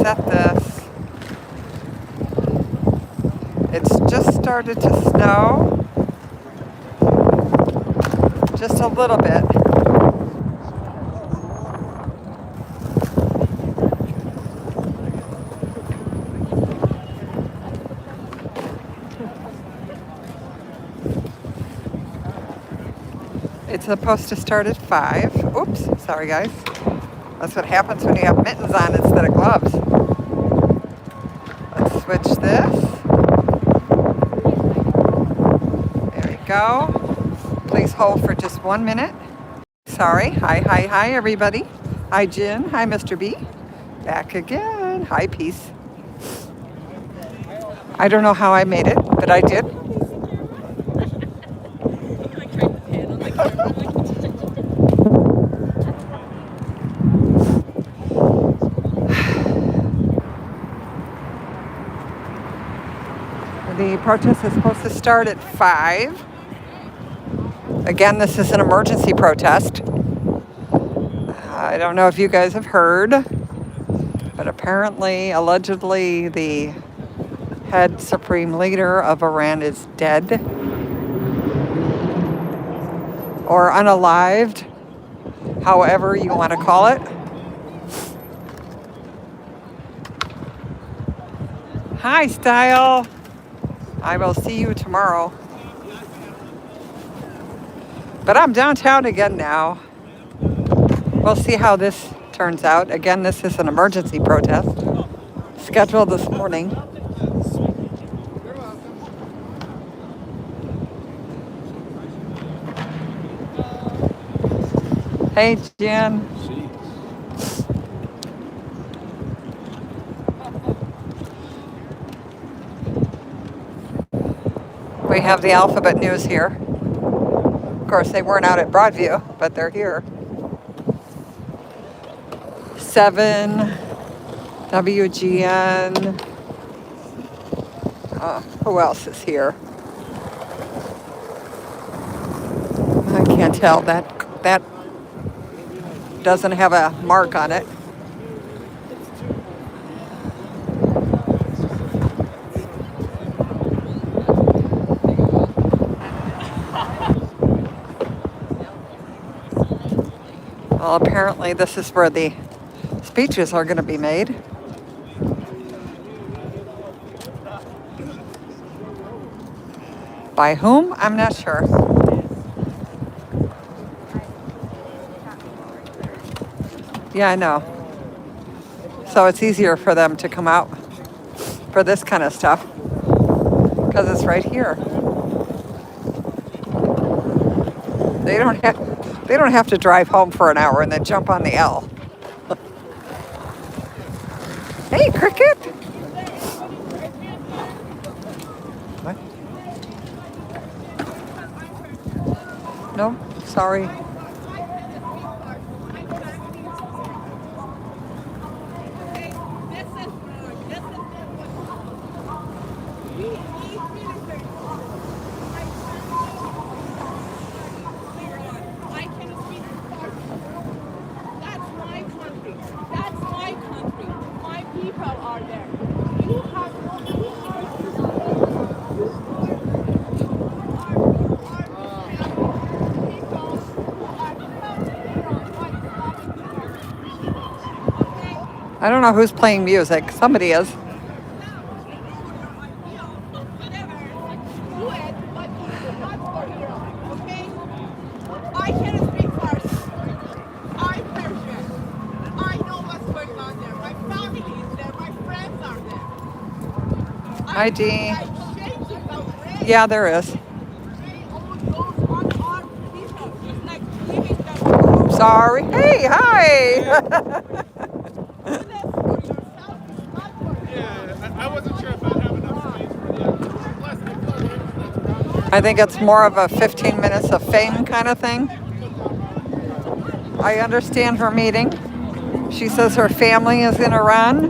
set this. It's just started to snow. Just a little bit. It's supposed to start at 5. Oops, sorry guys. That's what happens when you have mittens on instead of gloves. Let's switch this. There we go. Please hold for just 1 minute. Sorry. Hi, everybody. Hi, Jen. Hi, Mr. B. Back again. Hi, Peace. I don't know how I made it, but I did. The protest is supposed to start at 5. Again, this is an emergency protest. I don't know if you guys have heard, but apparently, allegedly, the head supreme leader of Iran is dead or unalived, however you want to call it. Hi, Style. I will see you tomorrow. But I'm downtown again now. We'll see how this turns out. Again, this is an emergency protest scheduled this morning. Hey, Jen. We have the Alphabet News here. Of course, they weren't out at Broadview, but they're here. 7, WGN. Who else is here? I can't tell. That doesn't have a mark on it. Well, apparently this is where the speeches are going to be made. By whom? I'm not sure. Yeah, I know. So it's easier for them to come out for this kind of stuff because it's right here. They don't have to drive home for an hour and then jump on the L. Hey, Cricket. What? No, sorry. I don't know who's playing music. Somebody is. Hi, Dee. Yeah, there is. Sorry. Hey, hi. I wasn't sure if I'd have enough space for the I think it's more of a 15 minutes of fame kind of thing. I understand her meeting. She says her family is in Iran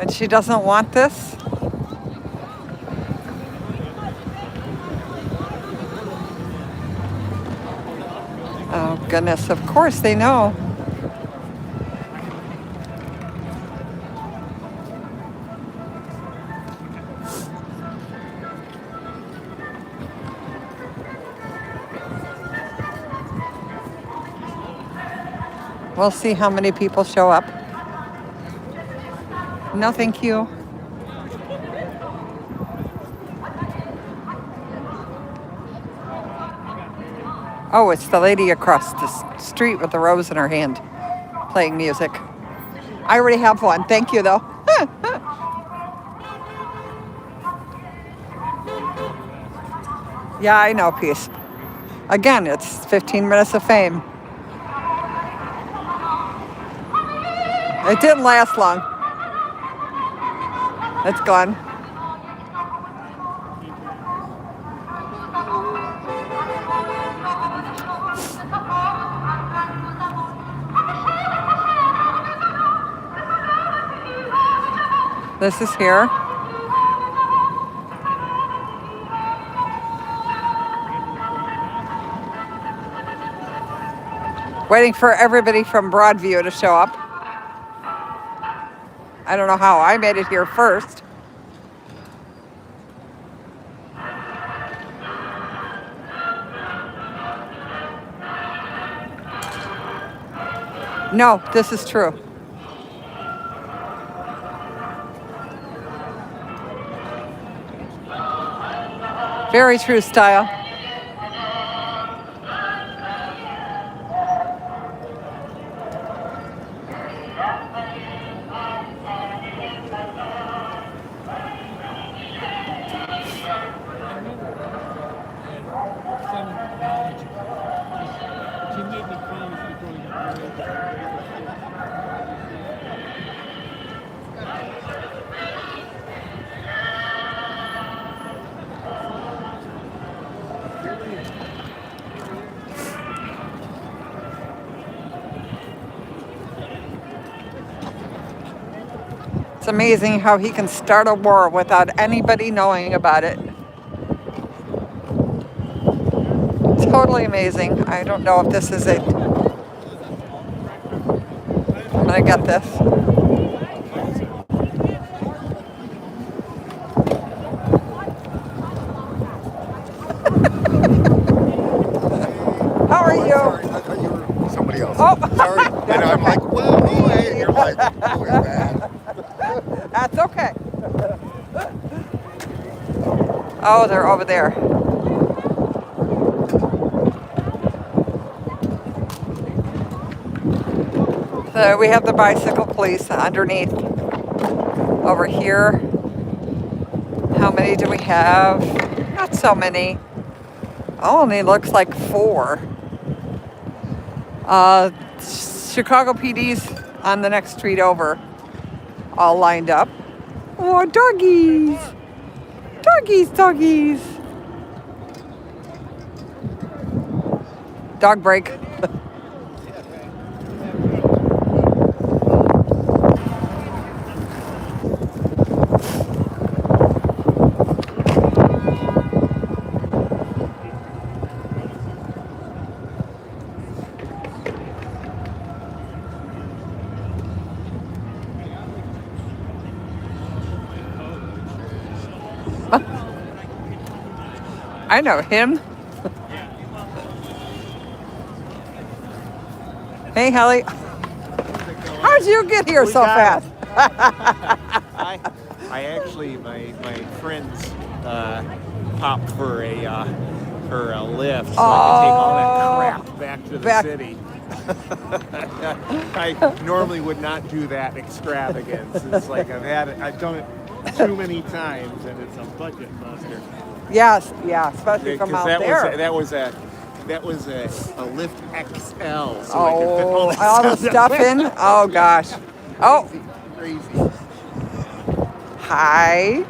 and she doesn't want this. Oh, goodness. Of course they know. We'll see how many people show up. No, thank you. Oh, it's the lady across the street with the rose in her hand playing music. I already have one. Thank you, though. Yeah, I know, peace. Again, it's 15 minutes of fame. It didn't last long. It's gone. This is here. Waiting for everybody from Broadview to show up. I don't know how I made it here first. No, this is true. Very true style. It's amazing how he can start a war without anybody knowing about it. Totally amazing. I don't know if this is it. I'm gonna get this. How are you? Sorry, I thought you were somebody else. Oh. Sorry. And I'm like, well, who is it? You're like, who is that? That's okay. Oh, they're over there. So we have the bicycle police underneath over here. How many do we have? Not so many. Only looks like 4. Chicago PD's on the next street over, all lined up. Oh, doggies! Doggies, doggies! Dog break. I know him. Hey, Helly. How'd you get here so fast? I actually, my friends popped for a lift so I could take all that crap back to the city. I normally would not do that extravagance. It's like I've done it too many times, and it's a budget buster. Yes, yeah, especially from out there. That was a Lift XL. So Oh, all the stuff in? Oh, gosh. Oh. Crazy. Hi.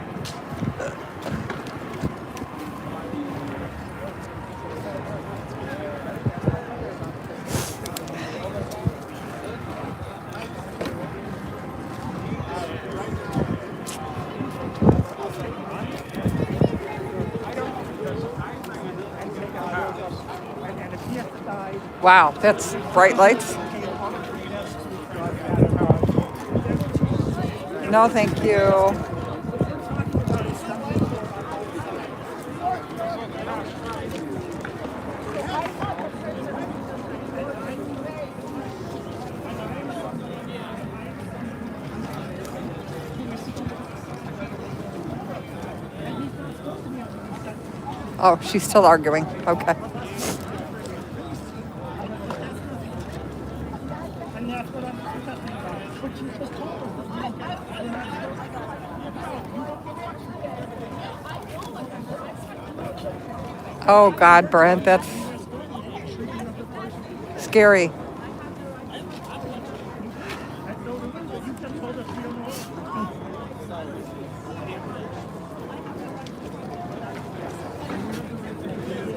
Wow, that's bright lights. No, thank you. Oh, she's still arguing. Okay. Oh, God, Brent, that's scary.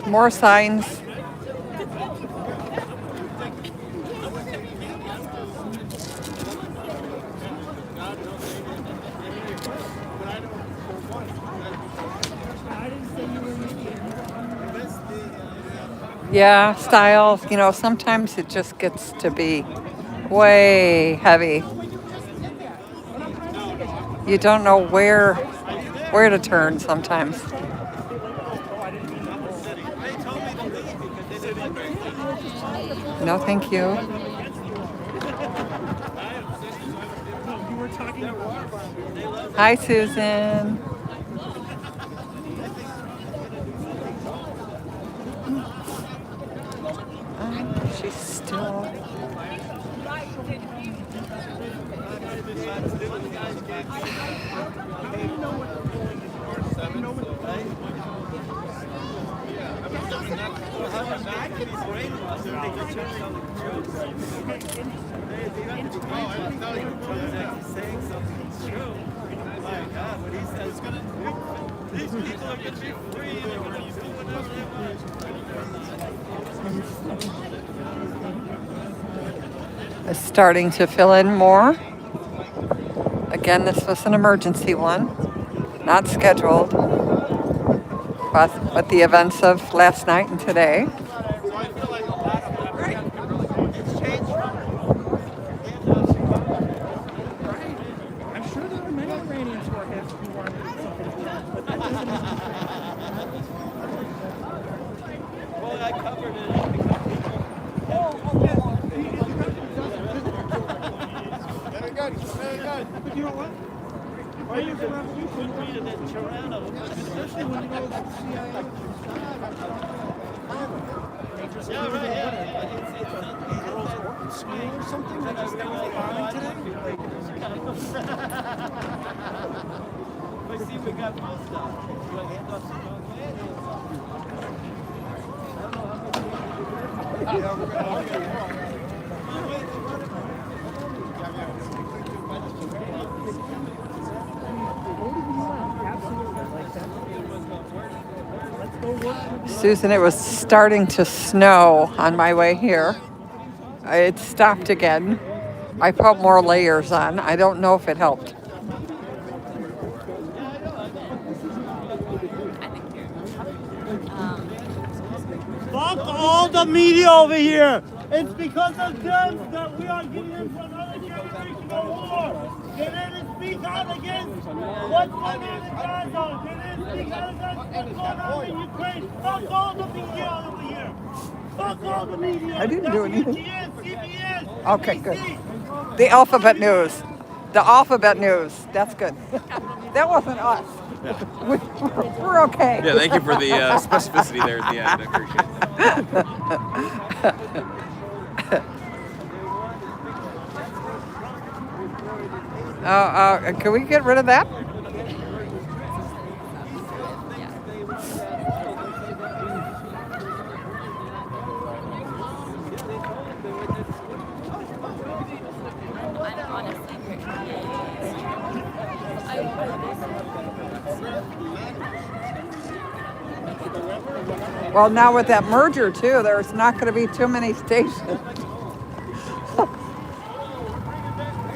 More signs. Yeah, styles, sometimes it just gets to be way heavy. You don't know where to turn sometimes. No, thank you. Hi, Susan. She's still. Is starting to fill in more. Again, this was an emergency one, not scheduled, but the events of last night and today. I'm sure there are many Iranians who are happy who want to do something like that, but that doesn't mean. Well, I covered it. Very good, very good. But you know what? Why is the revolution treated in Toronto? Especially when you know that CIA. Yeah, right, yeah. It's girls work in school or something. They just got bombing today. See, we got most of it. Do I hand off some wrong way? Susan, it was starting to snow on my way here. It stopped again. I put more layers on. I don't know if it helped. Fuck all the media over here. It's because of them that we are getting into another generation of war. They didn't speak out against what's going on in Gaza. They didn't speak out against what's going on in Ukraine. Fuck all the media over here. Fuck all the media. I didn't do anything. CBS, Okay, good. The alphabet news. The alphabet news. That's good. That wasn't us. Yeah. We're okay. Yeah, thank you for the specificity there at the end. I appreciate it. Can we get rid of that? Well, now with that merger too, there's not going to be too many stations.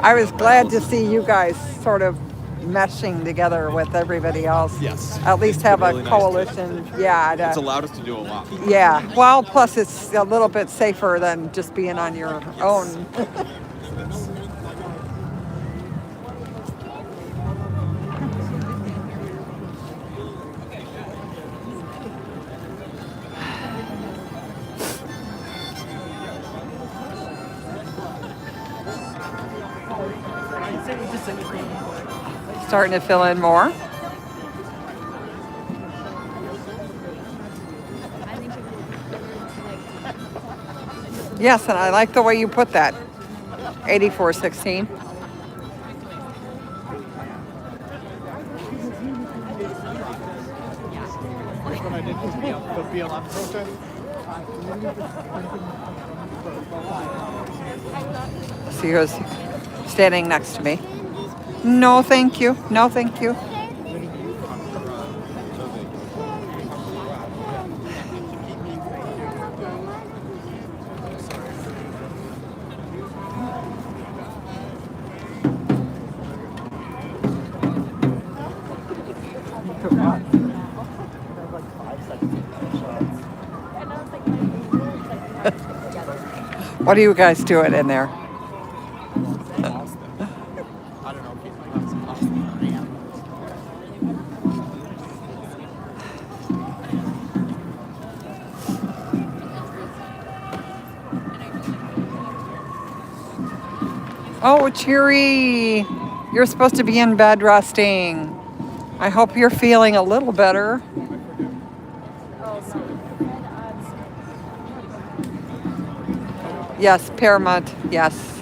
I was glad to see you guys sort of meshing together with everybody else. Yes. At least have really a nice coalition. Yeah. It's allowed us to do a lot. Yeah. Well, plus it's a little bit safer than just being on your own. Starting to fill in more. Yes, and I like the way you put that. 8416. That's what I did for the BLM protest. See who's standing next to me. No, thank you. No, thank you. What are you guys doing in there? Oh, Cheery, you're supposed to be in bed resting. I hope you're feeling a little better. Yes, Paramount, yes.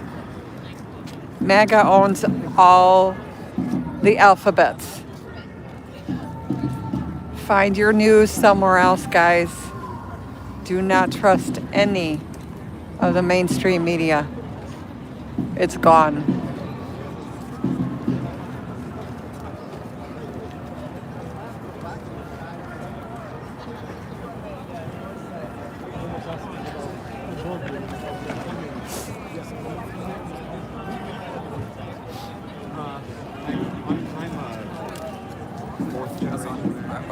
MAGA owns all the alphabets. Find your news somewhere else, guys. Do not trust any of the mainstream media. It's gone.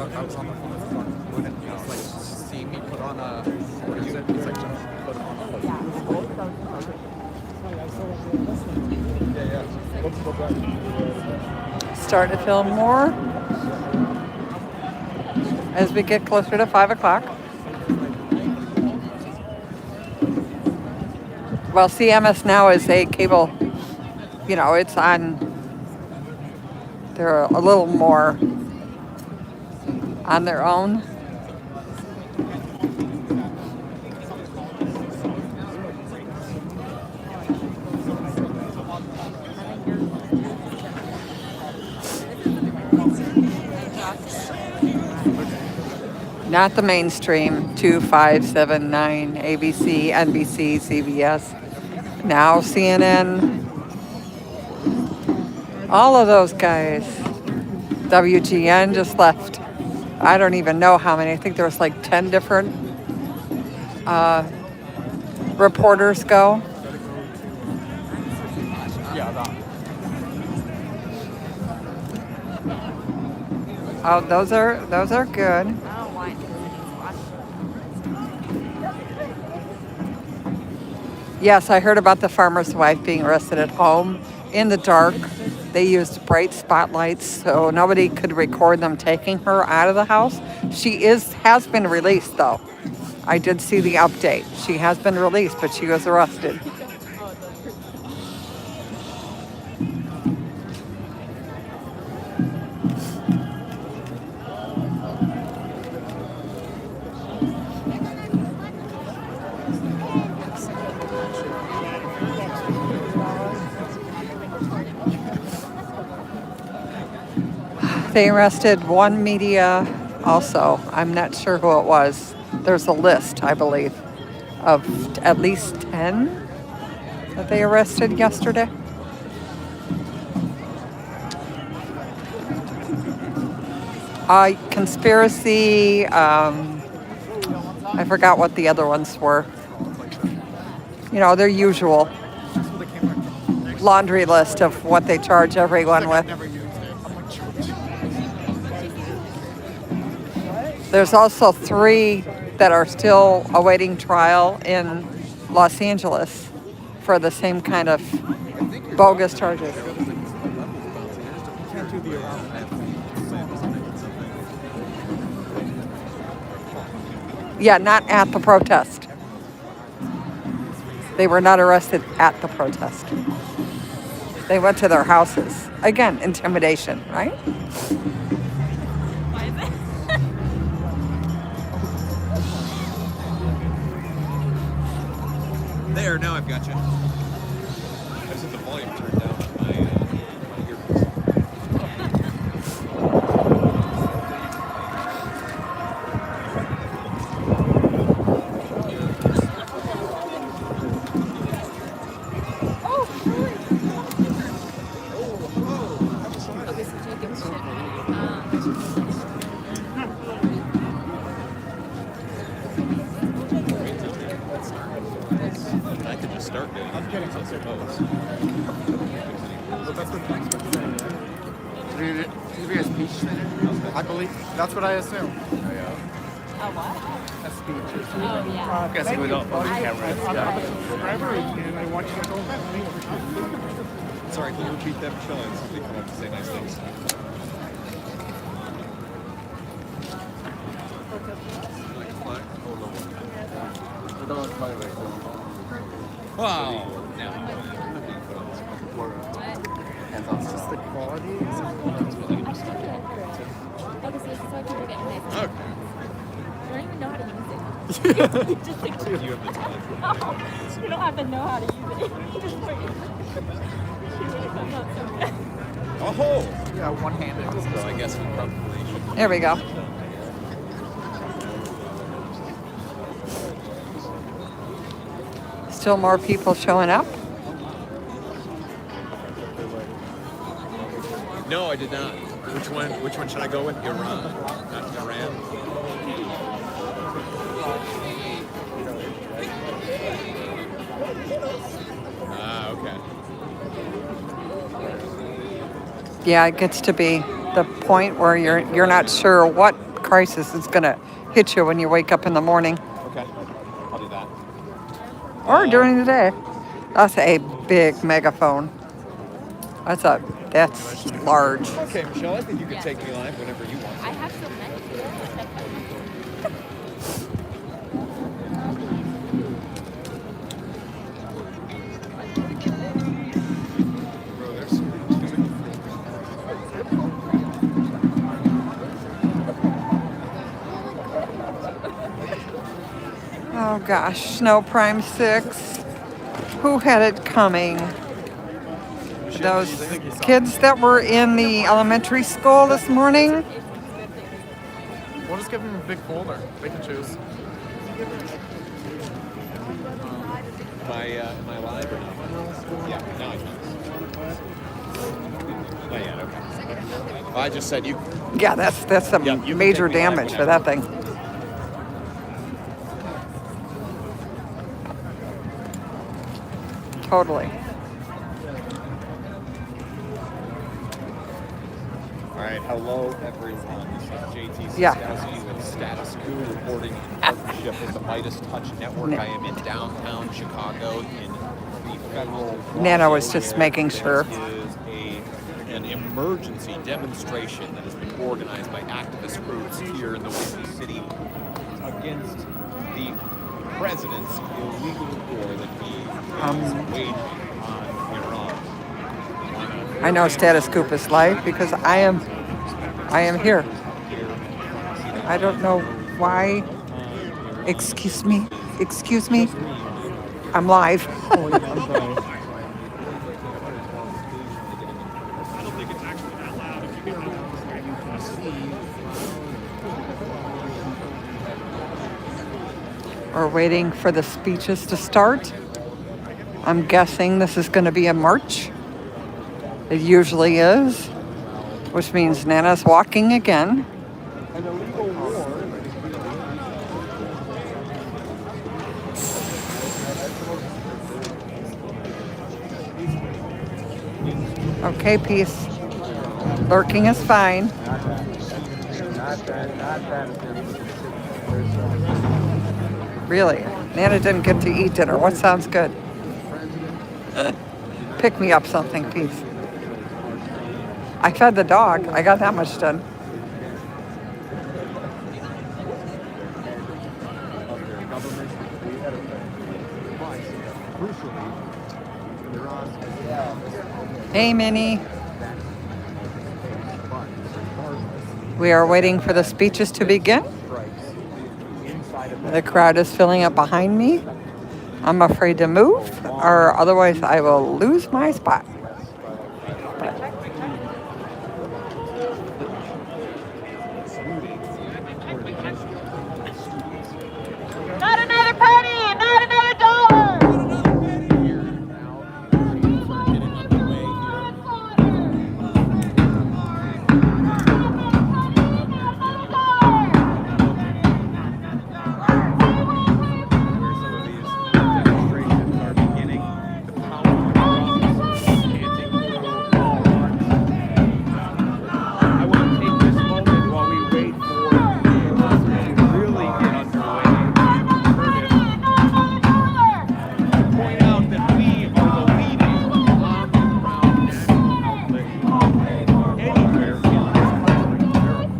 I was on the phone with someone when it was like seeing me put on a what is it? It's like just put on Start to feel more as we get closer to 5 o'clock. Well, CMS now is a cable, it's on, they're a little more on their own. Not the mainstream, 2579, ABC, NBC, CBS, now CNN, all of those guys. WGN just left. I don't even know how many. I think there was like 10 different reporters go. Oh, those are good. Yes, I heard about the farmer's wife being arrested at home in the dark. They used bright spotlights so nobody could record them taking her out of the house. She has been released though. I did see the update. She has been released, but she was arrested. They arrested one media also. I'm not sure who it was. There's a list, I believe, of at least 10 that they arrested yesterday. Conspiracy, I forgot what the other ones were. Their usual laundry list of what they charge everyone with. There's also 3 that are still awaiting trial in Los Angeles for the same kind of bogus charges. Yeah, not at the protest. They were not arrested at the protest. They went to their houses. Again, intimidation, right? There, now I've got you. I just had the volume turned down on my earpiece. Okay, so Jacob's ship. I could just start doing it. I'm kidding, I suppose. I believe that's what I assume. A what? A speech or something. Oh, yeah. I'm guessing we don't on camera. I want you to go. Sorry, can you repeat that, Michelle? I had somebody come up to say nice things. Wow. It's just the quality. Okay, so people get nice. Okay. I don't even know how to use it. Just like, You have the time. no, you don't have to know how to use it. Just like, it comes out so good. Oh! Yeah, one-handed. So I guess we probably. There we go. Still more people showing up. No, I did not. Which one should I go with? Iran? Not Iran? Ah, okay. Yeah, it gets to be the point where you're not sure what crisis is going to hit you when you wake up in the morning Okay. I'll do that. or during the day. That's a big megaphone. That's large. Okay, Michelle, I think you can take me live whenever you want. I have so many. Bro, there's too many. Oh gosh, Snow Prime 6. Who had it coming? Those kids that were in the elementary school this morning. We'll just give them a big folder. They can choose. Am I live or not? Yeah, now I can. Not yet, okay. Well, I just said you. Yeah, that's some Yeah, you can major take me live damage for that thing. Totally. All right, hello everyone. This is JT Yeah. Siskowski with Status Quo reporting in partnership with the Midas Touch Network. I am in downtown Chicago in the federal. Nana was Plaza just area. making sure. This is an emergency demonstration that has been organized by activist groups here in the Windy City against the president's illegal war that he is waging on Iran. I know Status Scoop is live because I am here. I don't know why. Excuse me. I'm live. We're waiting for the speeches to start. I'm guessing this is going to be a march. It usually is, which means Nana's walking again. Okay, peace. Lurking is fine. Really? Nana didn't get to eat dinner. What sounds good? Pick me up something, peace. I fed the dog. I got that much done. Hey, Minnie. We are waiting for the speeches to begin. The crowd is filling up behind me. I'm afraid to move, or otherwise I will lose my spot. Not another penny! Not another dollar!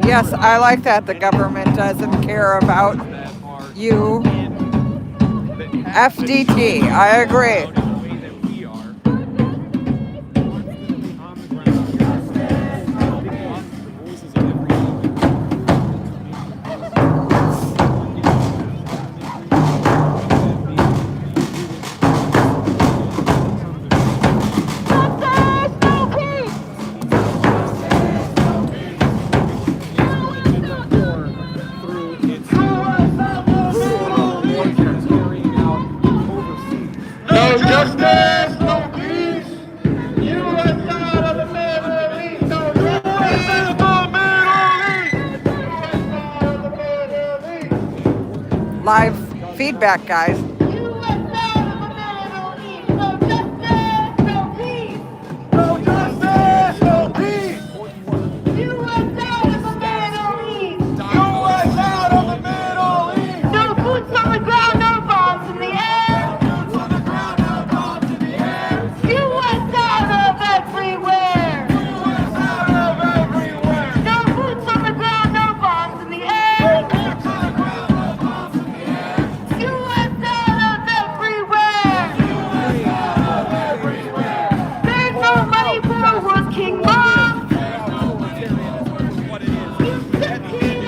Yes, I like that the government doesn't care about you. FDT, I agree. No justice, no peace. U.S. out of the Middle East. No justice in the Middle East. Live feedback, guys. No justice, no peace. U.S. out of the Middle East! U.S. out of the Middle East. No boots on the ground, no bombs in the air! Boots on the ground, no bombs in the air. U.S. out of everywhere! U.S. out of everywhere. No boots on the ground, no bombs in the air! Boots on the ground, no bombs in the air. U.S. out of everywhere! U.S. out of everywhere. There's no money for a working mom! What it is. $15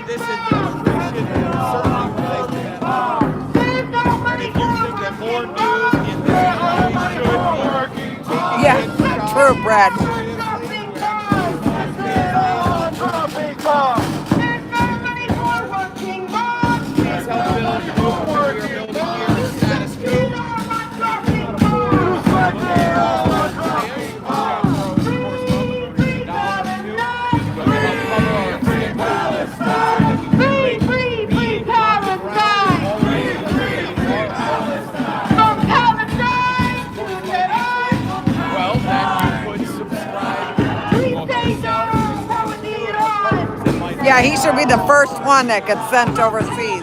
This building administration There's no money for a that more working news mom! in this country should be Yeah, true, Brad. Dropping bombs! Dropping bombs. There's no money for a working mom! Please help build the movement we are building here, the status quo. Dropping bombs! Free Palestine! Free Palestine! From Palestine to Tehran! Well, then you could subscribe. Free state dollars for the Iran! Yeah, he should be the first one that gets sent overseas.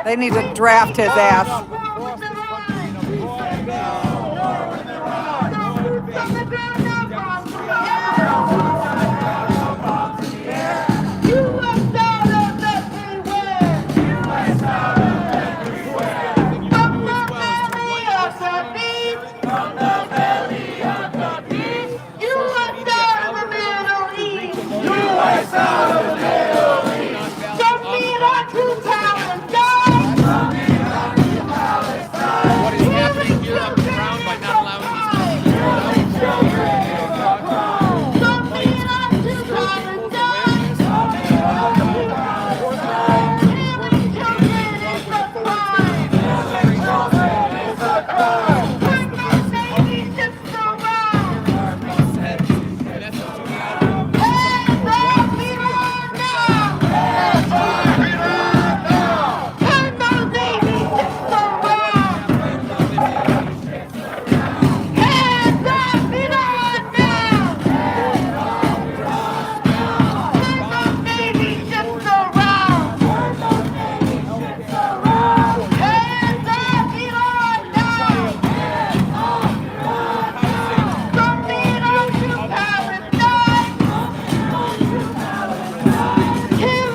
They need to draft his ass. What is happening here on the ground by not allowing these people to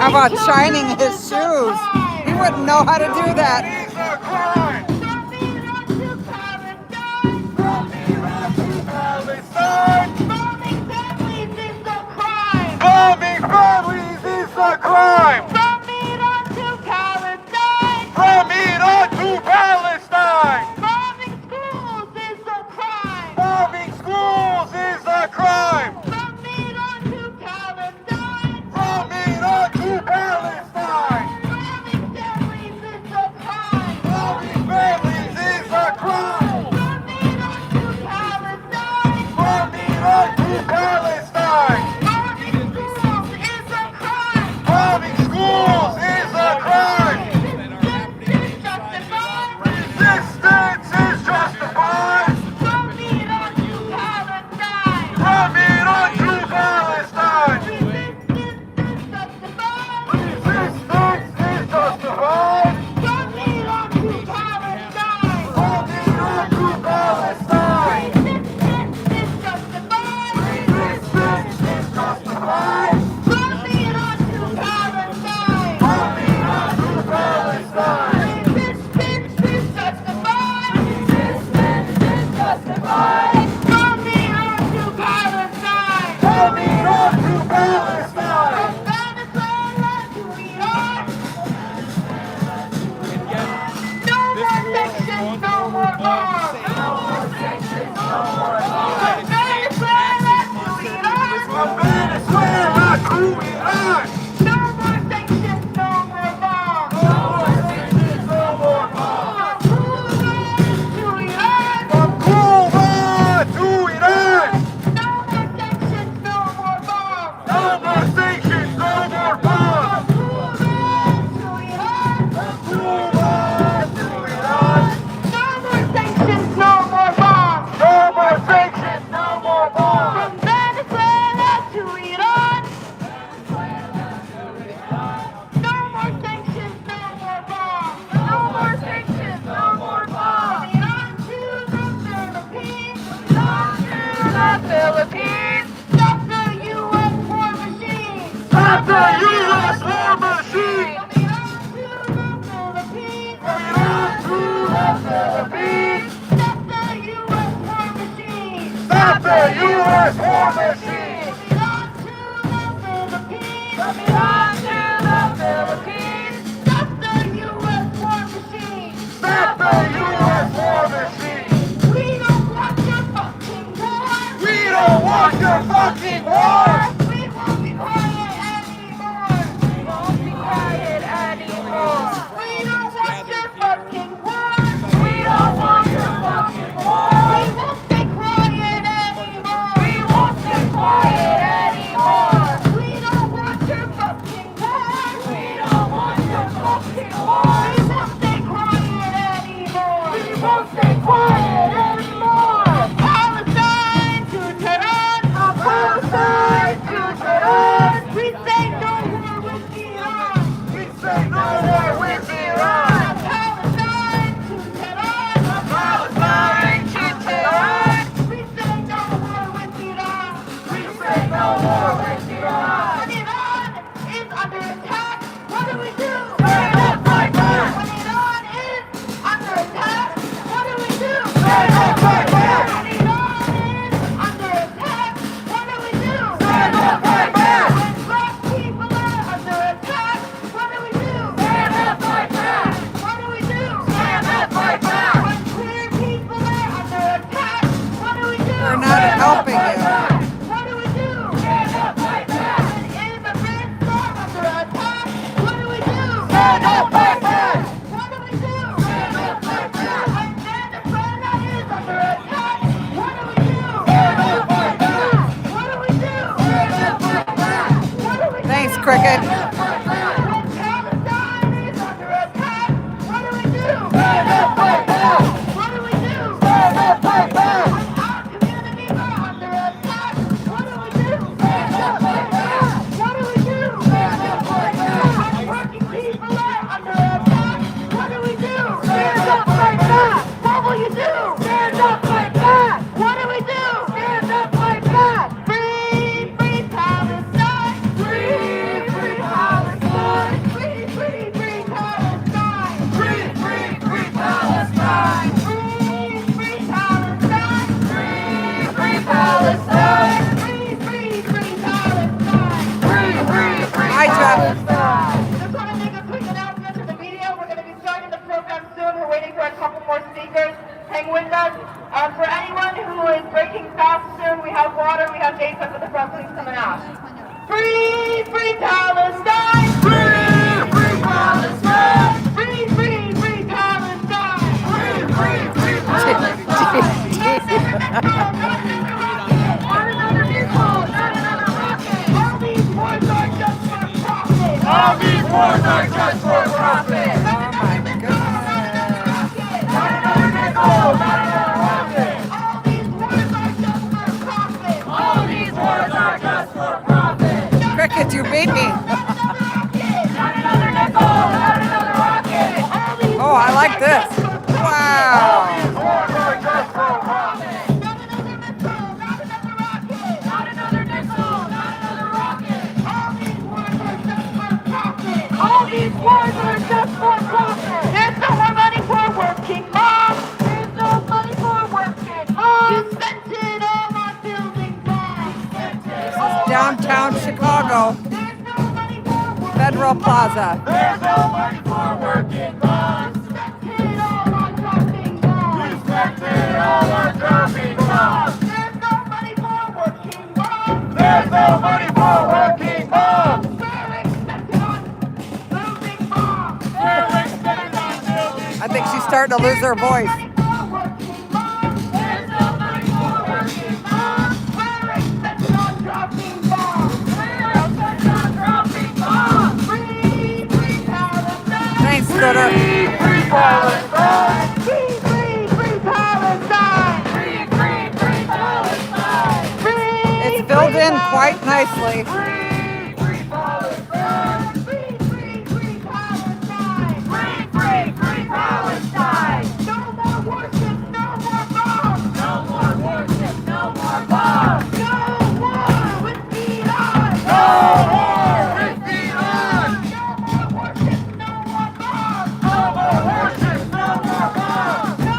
How about shining his shoes? He wouldn't know how to do that. These are crimes. Bombing families is a crime. Bombing Cricket. For anyone who is breaking fast soon, we have water, we have dates up at the front, please come and ask. Free, free Palestine! Free, free Palestine! Free, free, free Palestine! Free, free, free Palestine! Not another missile, not another rocket! All these wars are just for profit! All these wars are just for profit! Oh my goodness. Not another nickel, not another rocket! All these wars are just for profit! All these wars are just for profit! Cricket, you beat me. Not another nickel, not another rocket! Oh, I like this. Wow. All these wars are just for profit! There's no more money for working moms! There's no money for working moms! Downtown Chicago, Federal Plaza. There's no money for working moms. Respected all our dropping bombs. There's no money for working moms. There's no money for working moms. We're expected on losing moms. We're expected on building. I think she's starting to lose her voice. There's no money for working moms. We're expected on dropping bombs. We're expected on dropping bombs. Free, free Palestine. Thanks, Scooter. Free Palestine! Free, free, free Palestine! Free, free, free Palestine! Free, It's filled in quite nicely. free, free Palestine! Free, free, free Palestine! Free, free, free Palestine! No more warships, no more bombs! No more warships, no more bombs! No war with Iran! No war with Iran! No more warships, no more bombs! No more warships, no more bombs! No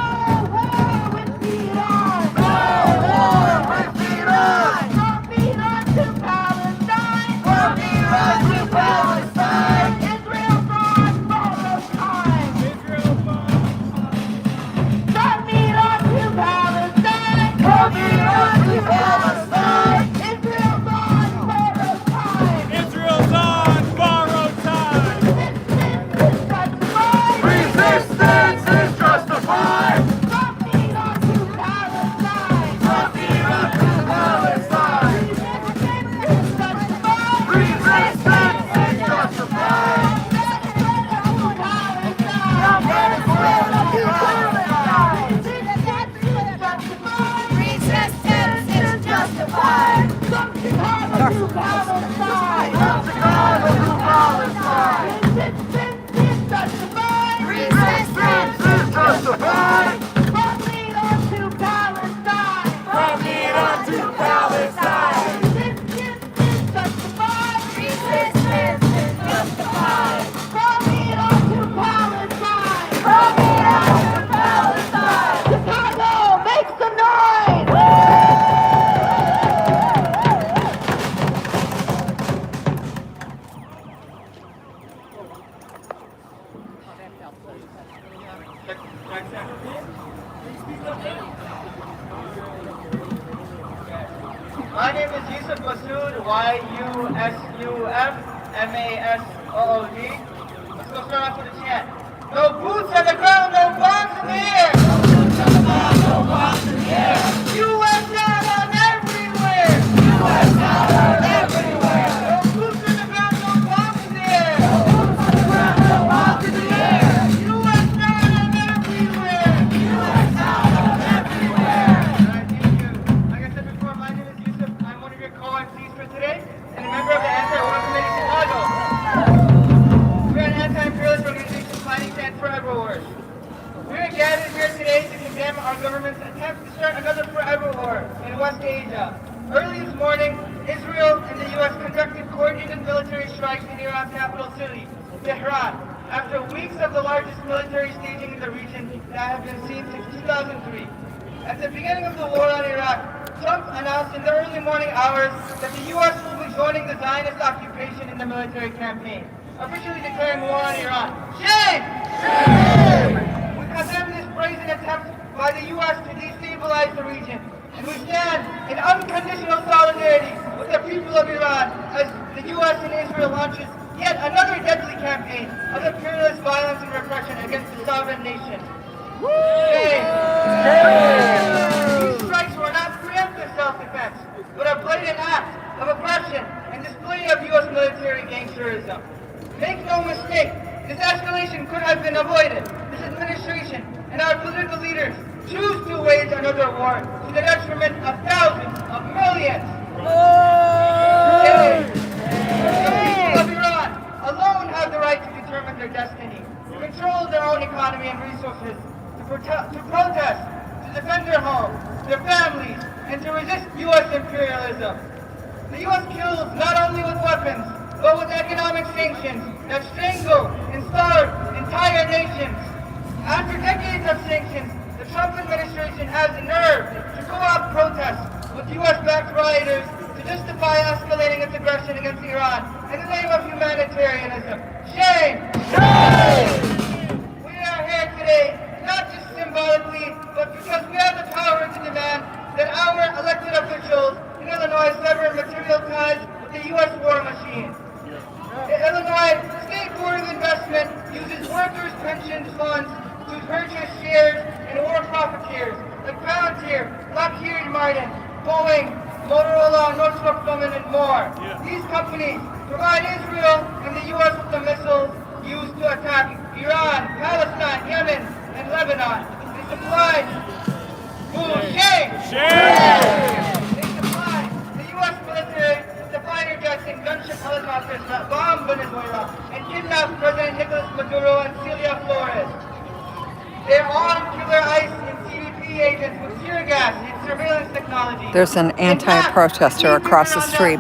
war with Iran! No war with Iran! From Iran to Palestine! From Iran to Palestine! Israel's on borrowed time! Israel's on From Iran to Palestine! From Iran to Palestine! Israel's on borrowed time! Israel's on borrowed time. Resistance is justified! From Iran to Palestine! From Iran to Palestine! Resistance is justified! From Venezuela to Palestine! Resistance is justified! From Chicago to Palestine! From Chicago to Palestine! Resistance is justified! Resistance is justified! From Iran to Palestine! From Iran to Palestine! Resistance is justified! Resistance is justified! From Iran to Palestine! From Iran to Palestine! Chicago, make some noise! My name is Yusuf Masood, Y-U-S-U-F-M-A-S-O-O-D. Let's go start off with a chant. No boots on the ground, no bombs in the air! No boots on the ground, no bombs in the air! U.S. down everywhere! U.S. down everywhere! No boots on the ground, no bombs in the air! No boots on the ground, no bombs in the air! U.S. down everywhere! U.S. down everywhere! Alright, thank you. Like I said before, my name is Yusuf. I'm one of your co-MCs for today, and a member of the Anti-War Committee Chicago. We're an anti-imperialist organization fighting to end forever wars. We are gathered here today to condemn our government's attempt to start another forever war in West Asia. Early this morning, Israel and the U.S. conducted coordinated military strikes in Iran's capital city, Tehran, after weeks of the largest military staging in the region that have been seen since 2003. At the beginning of the war on Iraq, Trump announced in the early morning hours that the U.S. will be joining the Zionist occupation in the military campaign, officially declaring war on Iran. Shame! Shame! We condemn this brazen attempt by the U.S. to destabilize the region, and we stand in unconditional solidarity with the people of Iran as the U.S. and Israel launches yet another deadly campaign of imperialist violence and repression against the sovereign nation. Shame! These strikes were not preemptive self-defense, but a blatant act of oppression and display of U.S. military gangsterism. Make no mistake, this escalation could have been avoided. This administration and our political leaders choose to wage another war to the detriment of thousands of millions. Today, the people of Iran alone have the right to determine their destiny, to control their own economy and resources, to protest, to defend their homes, their families, and to resist U.S. imperialism. The U.S. kills not only with weapons, but with economic sanctions that strangle and starve entire nations. After decades of sanctions, the Trump administration has the nerve to go out and protest with U.S.-backed rioters to justify justify escalating its aggression against Iran in the name of humanitarianism. Shame! We are here today, not just symbolically, but because we have the power to demand that our elected officials in Illinois sever material ties with the U.S. war machine. In Illinois, State Board of Investment uses workers' pension funds to purchase shares in war profiteers like Palantir, Lockheed Martin, Boeing, Motorola, Northrop Grumman, and more. These companies provide Israel and the U.S. with the missiles used to attack Iran, Palestine, Yemen, and Lebanon. They supply shame! They supply the U.S. military with the fighter jets and gunship helicopters that bomb Venezuela and kidnap President Nicolas Maduro and Celia Flores. They arm killer ICE and CBP agents with tear gas and surveillance technology. There's an anti-protester across the street.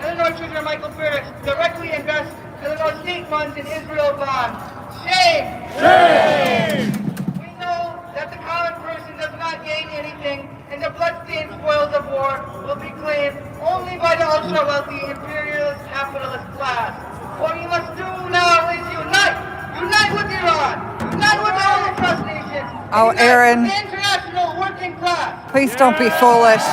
Illinois Treasurer Michael Burdick directly invests Illinois state funds in Israel bonds. Shame! We know that the common person does not gain anything, and the bloodstained spoils of war will be claimed only by the ultra-wealthy imperialist capitalist class. What we must do now is unite! Unite with Iran! Unite with all the trust nations! Oh, Unite Aaron. with the international working class! Please don't be foolish.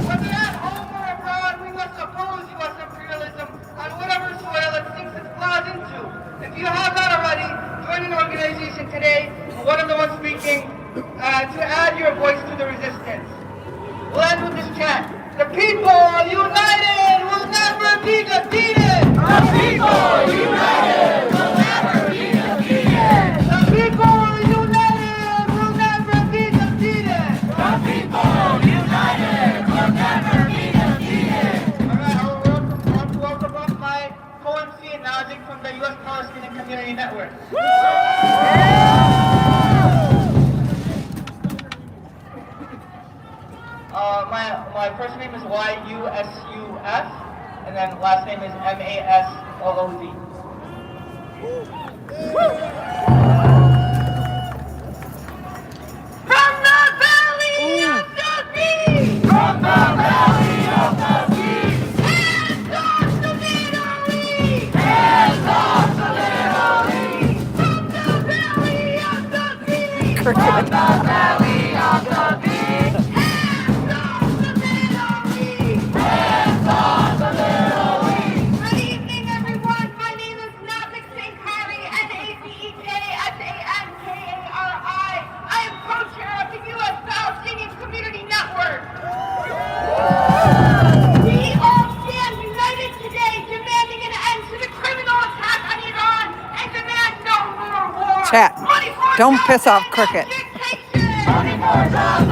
Whether at home or abroad, we must oppose U.S. imperialism on whatever soil it sinks its claws into. If you have not already, join an organization today, one of the ones speaking, to add your voice to the resistance. We'll end with this chant. The people united will never be defeated! The people united will never be defeated! The people united will never be defeated! The people united will never be defeated! Alright, I want to welcome up my co-MC Nazik from the U.S. Palestinian Community Network. My first name is Y-U-S-U-S, and then last name is M-A-S-O-O-Z. From the valley of the sea! From the valley of the sea! Hands off the Middle East! Hands off the Middle East! From the valley of the sea! From the valley of the sea! Good evening, everyone. My name is Nazik Sankari, N-A-Z-I-K-S-A-N-K-A-R-I. I am co-chair of the U.S. Palestinian Community Network. We all stand united today, demanding an end to the criminal attack on Iran and demand no more war. Chat, don't piss off Cricket. 24,000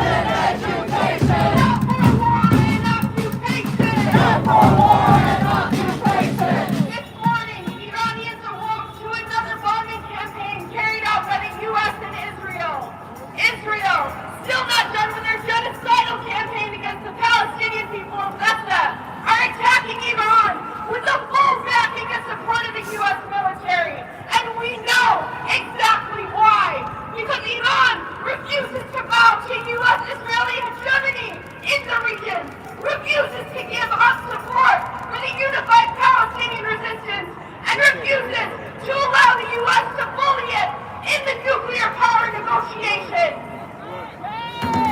education. No more war and occupation. No more war and occupation. This morning, Iranians awoke to another bombing campaign carried out by the U.S. and Israel. Israel, still not done with their genocidal campaign against the Palestinian people of Gaza, are attacking Iran with the full backing and support of the U.S. military. And we know exactly why. Because Iran refuses to bow to U.S. Israeli hegemony in the region, refuses to give us support for the unified Palestinian resistance, and refuses to allow the U.S. to bully it in the nuclear power negotiation.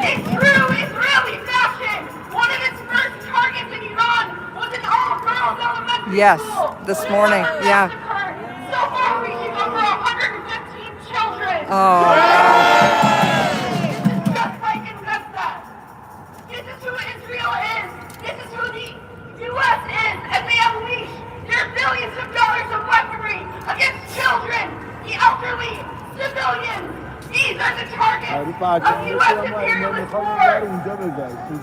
In true Israeli fashion, one of its first targets in Iran was an all-girls elementary school. Yes, this morning, yeah. So far, reaching over 115 children. Oh, This is just like in Gaza. This is who Israel is. This is who the U.S. is as they unleash their billions of dollars of weaponry against children, the elderly, civilians. These are the targets of U.S. imperialist wars.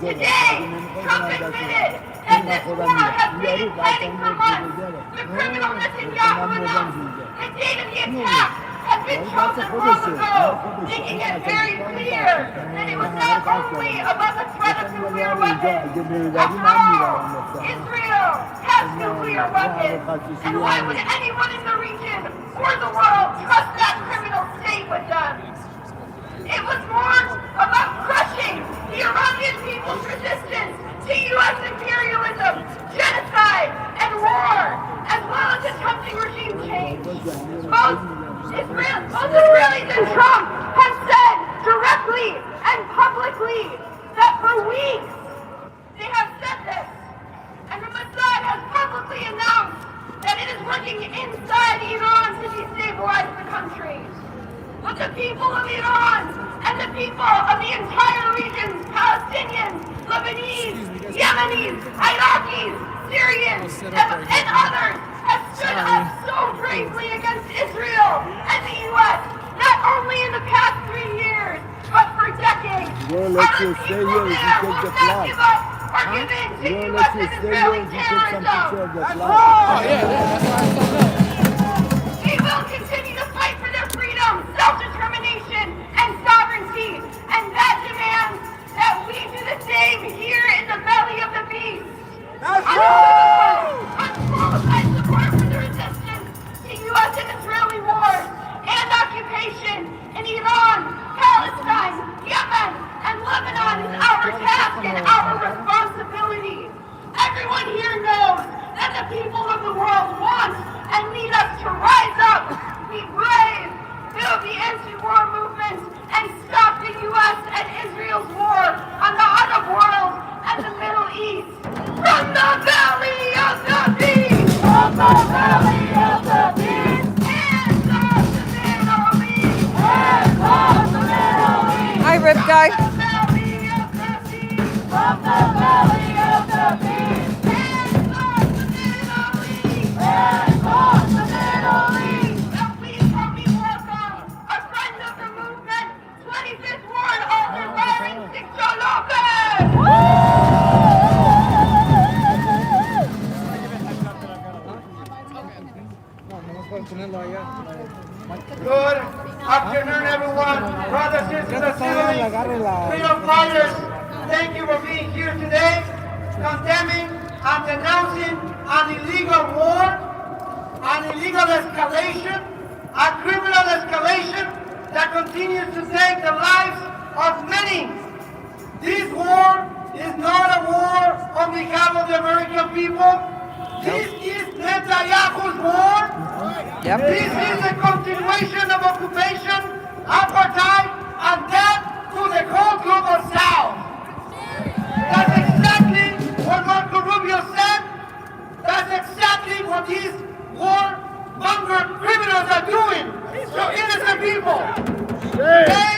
Today, Trump admitted that this war has been in planning for months. The criminal Netanyahu announced the date of the attack has been chosen long ago, making it very clear that it was not only about the threat of nuclear weapons. After all, Israel has nuclear weapons. And why would anyone in the region or the world trust that criminal state with them? It was more about crushing the Iranian people's resistance to to U.S. imperialism, genocide, and war, as well as attempting regime change. Most Israelis and Trump have said directly and publicly that for weeks they have said this, and the Mossad has publicly announced that it is working inside Iran to destabilize the country. But the people of Iran and the people of the entire region, Palestinians, Lebanese, Yemenis, Iraqis, Syrians, and others, have stood up so bravely against Israel and the U.S., not only in the past 3 years, but for decades. Let you stay here if you take the flag. Or give in to Let U.S. you and stay Israeli here if you take some picture of the terrorism. flag. We will continue to fight for their freedom, self-determination, and sovereignty, and that demands that we do the same here in the belly of the beast. Unqualified support for the resistance to U.S. and Israeli wars and occupation in Iran, Palestine, Yemen, and Lebanon is our task and our responsibility. Everyone here knows that the people of the world want and need us to rise up, be brave, build the anti-war movement, and stop the U.S. and Israel's war on the Arab world and the Middle East. From the valley of the beast! From the valley of the beast! Hands off the Middle East! Hands off the Middle East! Hi, Rip Guy. From the valley of the beast! From the valley of the beast! Hands off the Middle East! Hands off the Middle East! Now please help me welcome a friend of the movement, 25th Ward Alder Byron Sixto Lopez! Good afternoon, everyone. Brothers, sisters, and siblings, freedom fighters, thank you for being here today, condemning and denouncing an illegal war, an illegal escalation, a criminal escalation that continues to take the lives of many. This war is not a war on behalf of the American people. This is Netanyahu's war. Yep. This is a continuation of occupation, apartheid, and death to the whole global south. That's exactly what Marco Rubio said. That's exactly what these war-monger criminals are doing to innocent people. Today,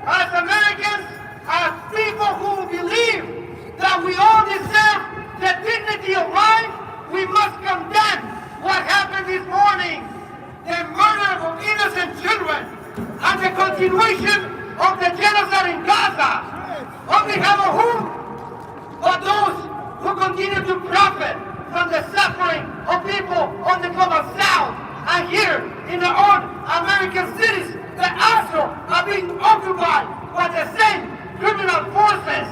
as Americans, as people who believe that we all deserve the dignity of life, we must condemn what happened this morning, the murder of innocent children, and the continuation of the genocide in Gaza. On behalf of whom? Of those who continue to profit from the suffering of people on the global south and here in the own American cities that also are being occupied by the same criminal forces.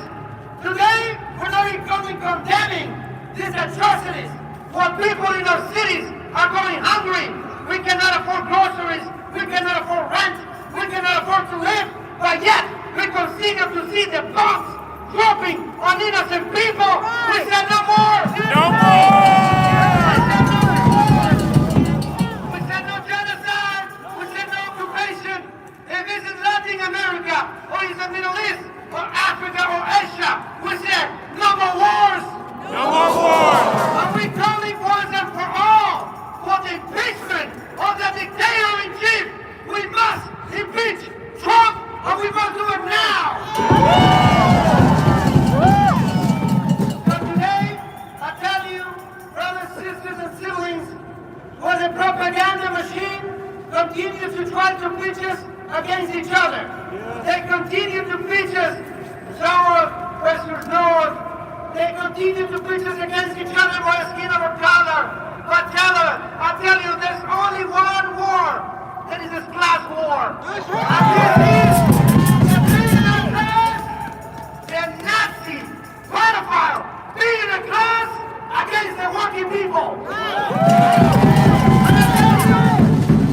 Today, we're not only condemning these atrocities. While people in our cities are going hungry, we cannot afford groceries, we cannot afford rent, we cannot afford to live, but yet we continue to see the bombs dropping on innocent people. We said no more! No more! We said no genocide! We said no occupation! If this is Latin America, or is the Middle East, or Africa, or Asia, we said no more wars! No more wars! And we calling once and for all for the impeachment of the dictator-in-chief. We must impeach Trump, and we must do it now! So today, I tell you, brothers, sisters, and siblings, when the propaganda machine continues to try to pitch us against each other, they continue to pitch us south versus north. They continue to pitch us against each other by the skin of our color. But I tell you, there's only one war. That is this class war. And this is the criminal class, the Nazi, pedophile, billionaire class against the working people. And I tell you,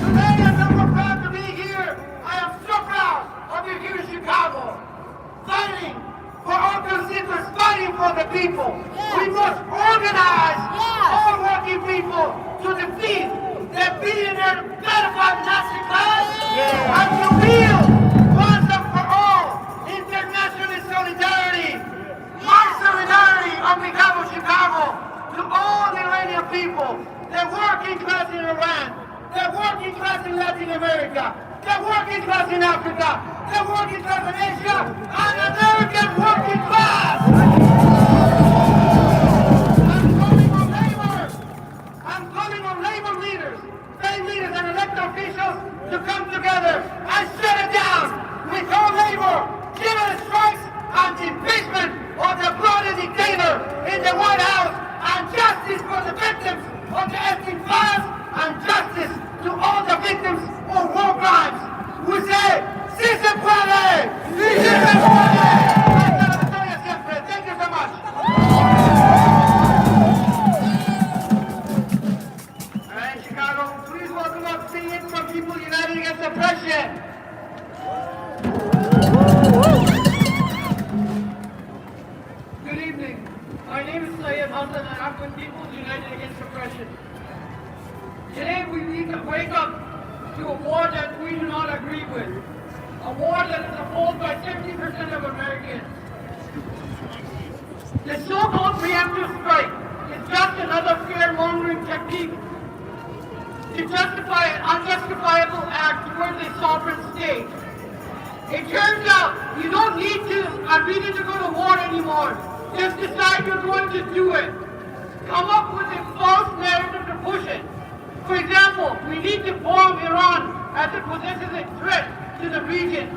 today I'm so proud to be here. I am so proud of being here in Chicago, fighting for our Constituents fighting for the people. We must organize all working people to defeat the billionaire pedophile Nazi class and to wield once and for all international solidarity. My solidarity on behalf of Chicago to all Iranian people, the working class in Iran, the working class in Latin America, the working class in Africa, the working class in Asia, and American working class. I'm calling on labor leaders, trade leaders, and elected officials to come together and shut it down. We call labor, general strikes, and impeachment of the bloody dictator in the White House, and justice for the victims of the ethnic fires, and justice to all the victims of war crimes. We say, si se puede! Si se puede! Thank you so much. All right, Chicago, please welcome up singing from People United Against Oppression. Good evening. My name is Syed Hassan and I'm with People United Against Oppression. Today we need to wake up to a war that we do not agree with. A war that is opposed by 70% of Americans. The so-called preemptive strike is just another fear-mongering technique to justify an unjustifiable act towards a sovereign state. It turns out you don't need to agree to go to war anymore. Just decide you're going to do it. Come up with a false narrative to push it. For example, we need to bomb Iran as it possesses a threat to the region.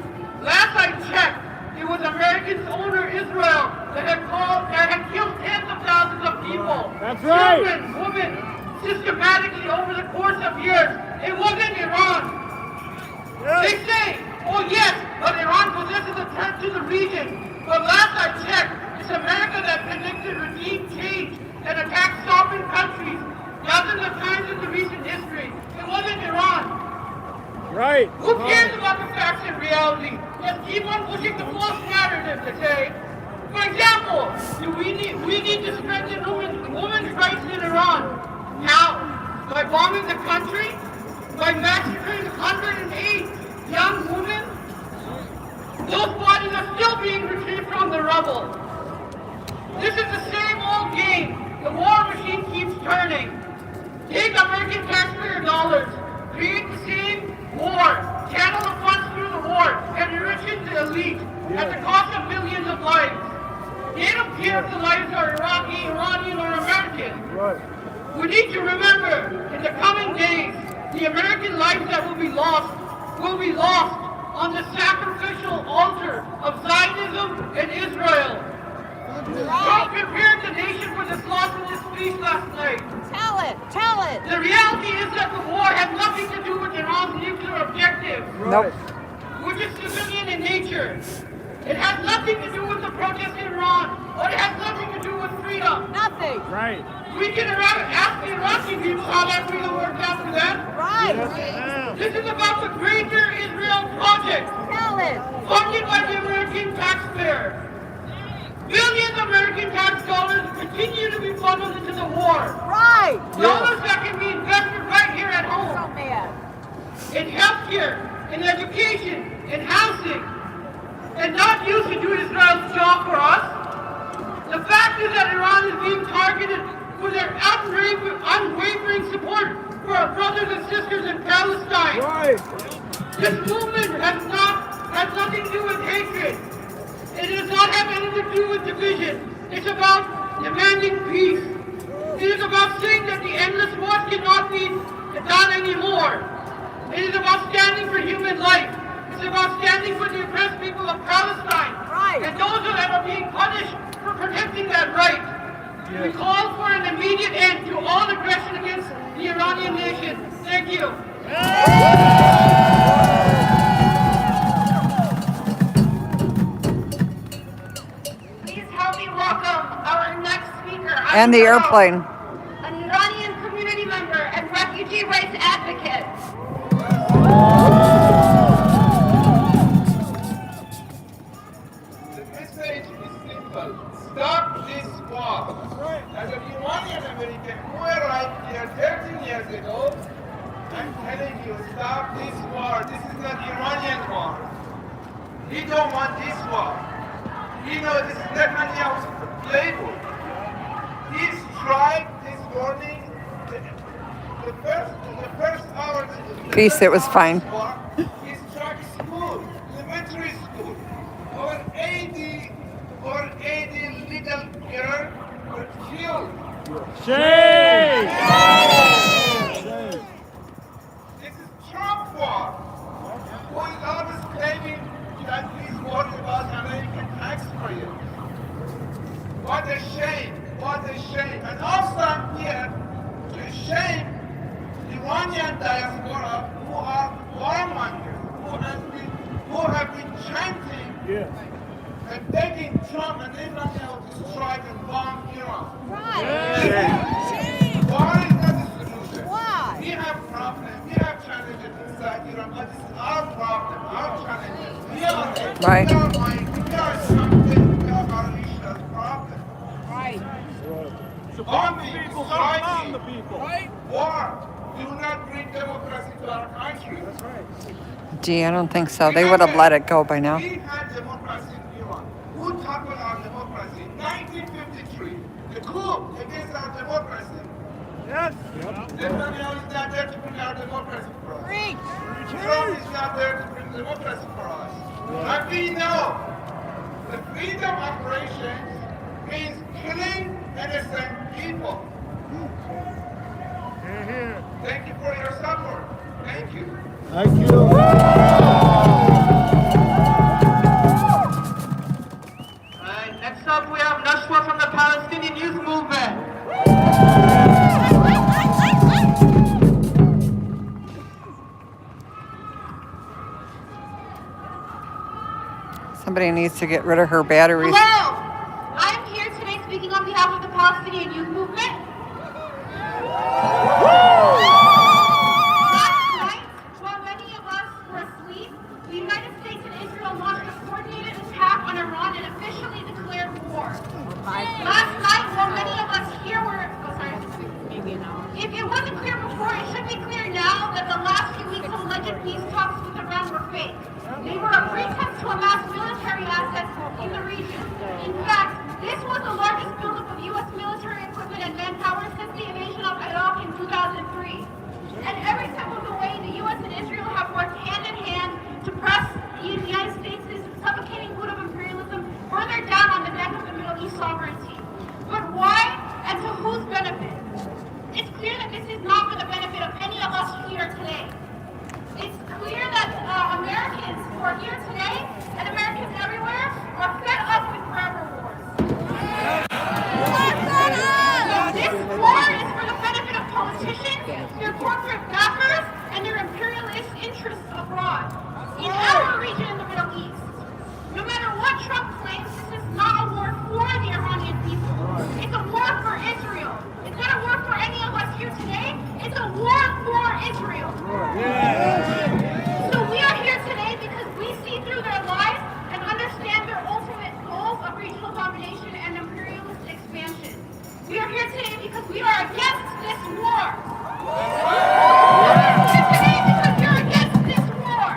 Last I checked, it was Americans' owner Israel that had killed tens of thousands of people. That's right. Children, women, systematically over the course of years. It wasn't Iran. They say, oh yes, but Iran possesses a threat to the region. But last I checked, it's America that predicted regime change and attacked sovereign countries dozens of times in the recent history. It wasn't Iran. Right. Who cares about the facts and reality? Just keep on pushing the false narrative to say, for example, we need to strengthen women's rights in Iran. How? By bombing the country? By massacring 108 young women? Those bodies are still being retrieved from the rubble. This is the same old game. The war machine keeps turning. Take American taxpayer dollars, create the same war, channel the funds through the war, and enriching the elite at the cost of millions of lives. They don't care if the lives are Iraqi, Iranian, or American. Right. We need to remember, in the coming days, the American lives that will be lost on the sacrificial altar of Zionism and Israel. Trump prepared the nation for this loss in his speech last night. Tell it. The reality is that the war has nothing to do with Iran's nuclear objective, Nope. which is civilian in nature. It has nothing to do with the protests in Iran, or it has nothing to do with freedom. Nothing. Right. We can ask the Iraqi people how that freedom worked out for them. Right. This is about the Greater Israel Project, Tell it. funded by the American taxpayer. Billions of American tax dollars continue to be funneled into the war. Right. Dollars that can be invested right here at So home. mad. In healthcare, in education, in housing, and not used to do Israel's job for us. The fact is that Iran is being targeted for their unwavering support for our brothers and sisters in Palestine. Right. This movement has nothing to do with hatred. It does not have anything to do with division. It's about demanding peace. It is about saying that the endless wars cannot be done anymore. It is about standing for human life. It's about standing for the oppressed people of Palestine. Right. And those that are being punished for protecting that right. We call for an immediate end to all aggression against the Iranian nation. Thank you. Please help me welcome our next speaker. And the airplane. An Iranian community member and refugee rights advocate. The message is simple. Stop this war. As a Iranian American who arrived here 13 years ago, I'm telling you, stop this war. This is not Iranian war. We don't want this war. We know this is Netanyahu's playbook. He struck this morning, the first hour. Peace, it was fine. He struck school, elementary school. Over 80 little girls were killed. Shame! This is Trump war. Who is always claiming that he's worried about American taxpayers. What a shame. What a shame. And also I'm here to shame Iranian diaspora who are warmongers, who have been chanting and begging Trump and Netanyahu to strike and bomb Iran. War is not the solution. Why? We have problems, we have challenges inside Iran, but this is our problem, our challenges. We are Right. we are something, we are our national problem. Right. Bombing, striking, war do not bring democracy to our country. That's right. Gee, I don't think so. They would have let it go by now. We had democracy in Iran. Who toppled our democracy? 1953. The coup against our democracy. Yes. Netanyahu is not there to bring our democracy for us. Preach. Trump is not there to bring democracy for us. And we know the freedom operations means killing innocent people. Thank you for your support. Thank you. Thank you. Alright, next up we have Nashwa from the Palestinian Youth Movement. Somebody needs to get rid of her batteries. Hello! I'm here today speaking on behalf of the Palestinian Youth Movement. Last night, while many of us were asleep, the United States and Israel launched a coordinated attack on Iran and officially declared war. Last night, while many of us here were... Oh, sorry. If it wasn't clear before, it should be clear now that the last few weeks of alleged peace talks with Iran were fake. They were a pretext to amass military assets in the region. In fact, this was the largest buildup of U.S. military equipment and manpower since the invasion of Iraq in 2003. And every step of the way, the U.S. and Israel have worked hand in hand to press the United States' suffocating boot of imperialism further down on the neck of the Middle East sovereignty. But why and to whose benefit? It's clear that this is not for the benefit of any of us here today. It's clear that Americans who are here today and Americans everywhere are fed up with forever wars. This war is for the benefit of politicians, their corporate backers, and their imperialist interests abroad, in our region in the Middle East. No matter what Trump claims, this is not a war for the Iranian people. It's a war for Israel. It's not a war for any of us here today. It's a war for Israel. So we are here today because we see through their lies and understand their ultimate goals of regional domination and imperialist expansion. We are here today because we are against this war. We are here today because you're against this war.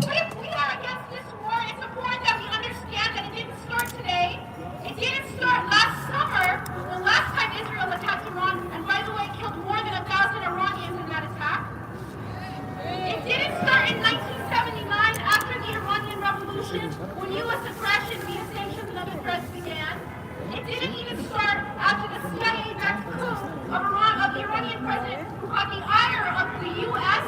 But if we are against this war, it's important that we understand that it didn't start today. It didn't start last summer, the last time Israel attacked Iran, and by the way, killed more than 1,000 Iranians in that attack. It didn't start in 1979 after the Iranian Revolution, when U.S. aggression via sanctions and other threats began. It didn't even start after the CIA-backed coup of the Iranian president, who got the ire of the U.S.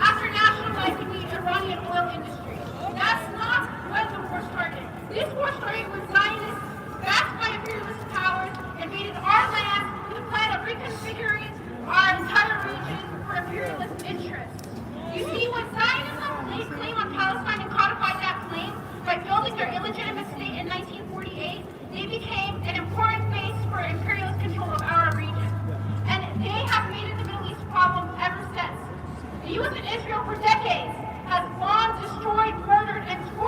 after nationalizing the Iranian oil industry. That's not when the war started. This war started when Zionists, backed by imperialist powers, invaded our land with the plan of reconfiguring our entire region for imperialist interests. You see, when Zionism laid claim on Palestine and codified that claim by building their illegitimate state in 1948, they became an important base for imperialist control of our region. And they have made it the Middle East problem ever since. The U.S. and Israel for decades has bombed, destroyed, murdered, and tortured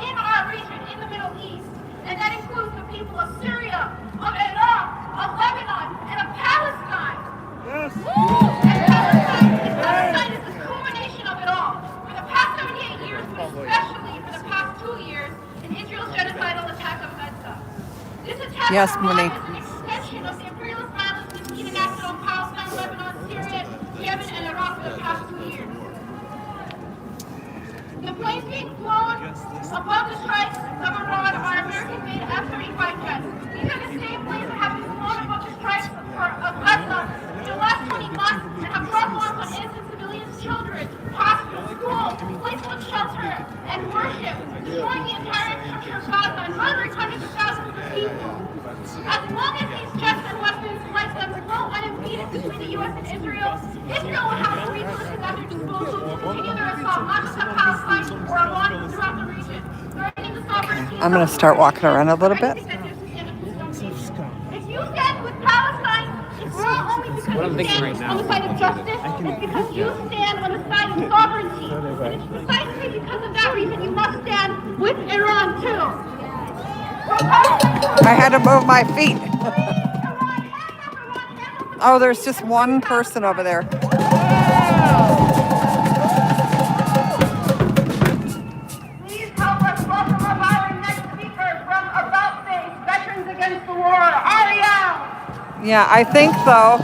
in our region, in the Middle East. And that includes the people of Syria, of Iraq, of Lebanon, and of Palestine. Yes. And Palestine is the culmination of it all. For the past 78 years, but especially for the past 2 years, in Israel's genocidal attack of Gaza. This attack Yes, on Monique. Iran is an extension of the imperialist violence that's been enacted on Palestine, Lebanon, Syria, Yemen, and Iraq for the past 2 years. The planes being flown above the strikes of Iran are American-made F-35 jets. These are the same planes that have been flown above the strikes of Gaza in the last 20 months and have dropped bombs on innocent civilians, children, hospitals, schools, places of shelter and worship, destroying the entire infrastructure of Gaza and murdering hundreds of thousands of people. As long as these jets and weapons like them flow unimpeded between the U.S. and Israel, Israel will have the resources at their disposal to continue their assault, not just on Palestine or Iran, but throughout the region, threatening the sovereignty. I'm going to start walking around a little bit. If you stand with Palestine, it's not only because you stand on the side of justice, it's because you stand on the side of sovereignty. And it's precisely because of that reason you must stand with Iran too. I had to move my feet. Oh, there's just one person over there. Please help us welcome our next speaker from About Face, Veterans Against the War, Ariel. Yeah, I think though,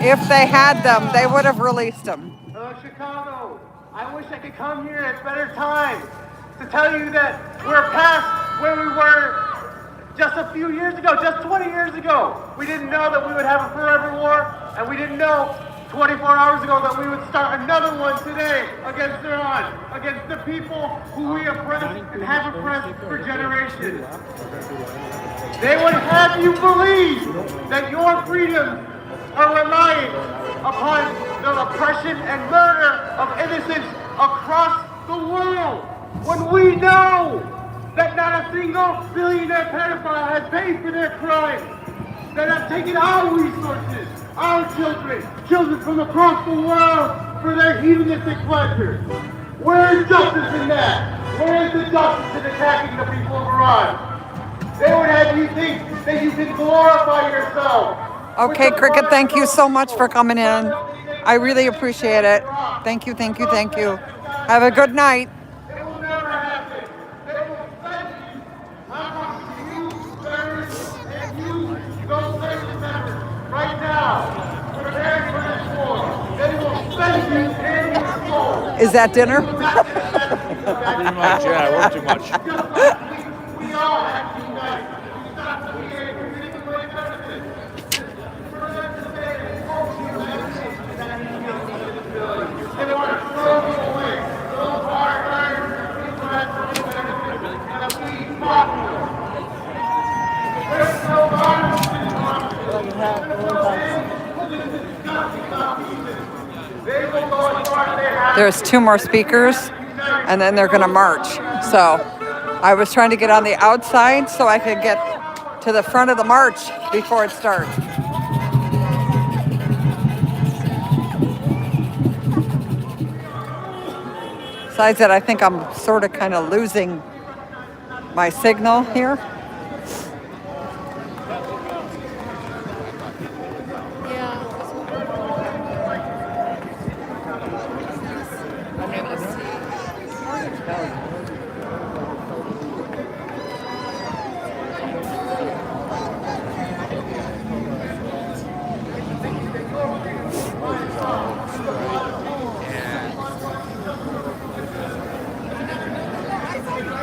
if they had them, they would have released them. Hello, Chicago. I wish I could come here at better times to tell you that we're past where we were just a few years ago, just 20 years ago. We didn't know that we would have a forever war, and we didn't know 24 hours ago that we would start another one today against Iran, against the people who we oppressed and have oppressed for generations. They would have you believe that your freedoms are reliant upon the oppression and murder of innocents across the world, when we know that not a single billionaire pedophile has paid for their crimes, that have taken our resources, our children from across the world for their hedonistic pleasures. Where is justice in that? Where is the justice in attacking the people of Iran? They would have you think that you can glorify yourself. Okay, Cricket, thank you so much for coming in. I really appreciate it. Thank you, thank you, thank you. Have a good night. It will never happen. They will thank you. I want you, veterans, and you, those service members, right now, preparing for this war. They will thank you in your soul. Is that dinner? Pretty much, yeah, I work too much. We all have to unite. We stop creating politically benefits. For them to say that it's only benefits that you feel disability. They want to throw you away. Those hard-earned people have no benefits and that we fought for. There's no violence in the They will go as far as they have. There's 2 more speakers, and then they're going to march. So I was trying to get on the outside so I could get to the front of the march before it starts. Besides that, I think I'm sort of kind of losing my signal here.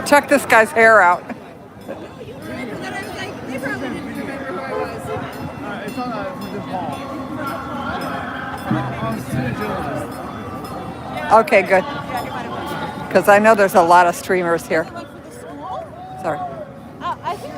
Check this guy's hair out. Okay, good. Because I know there's a lot of streamers here. Sorry. I think.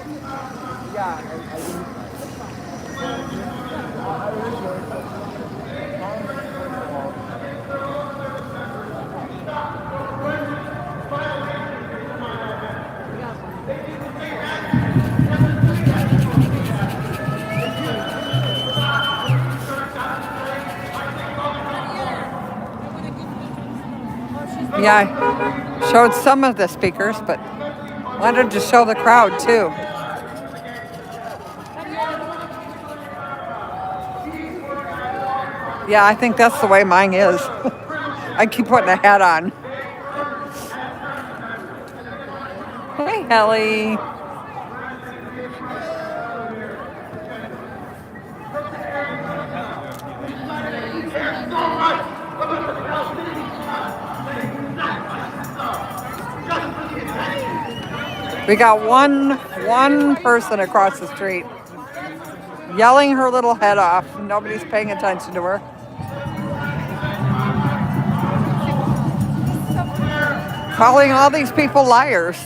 Yeah. Showed some of the speakers, but wanted to show the crowd too. Yeah, I think that's the way mine is. I keep putting a hat on. Hey, Helly. We got one person across the street yelling her little head off. Nobody's paying attention to her. Calling all these people liars.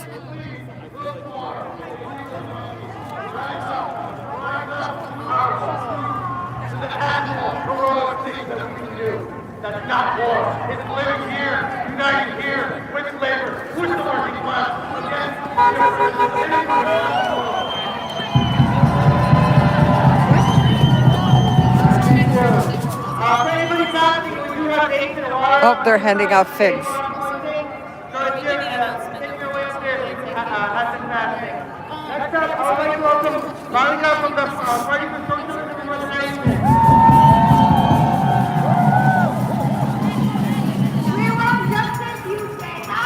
That's not war. It's living here, united here, with labor, with the working class, Oh, they're handing out figs. Next up, I would like to welcome Monica from the Party for Socialism and Modernization. We want justice, you say no?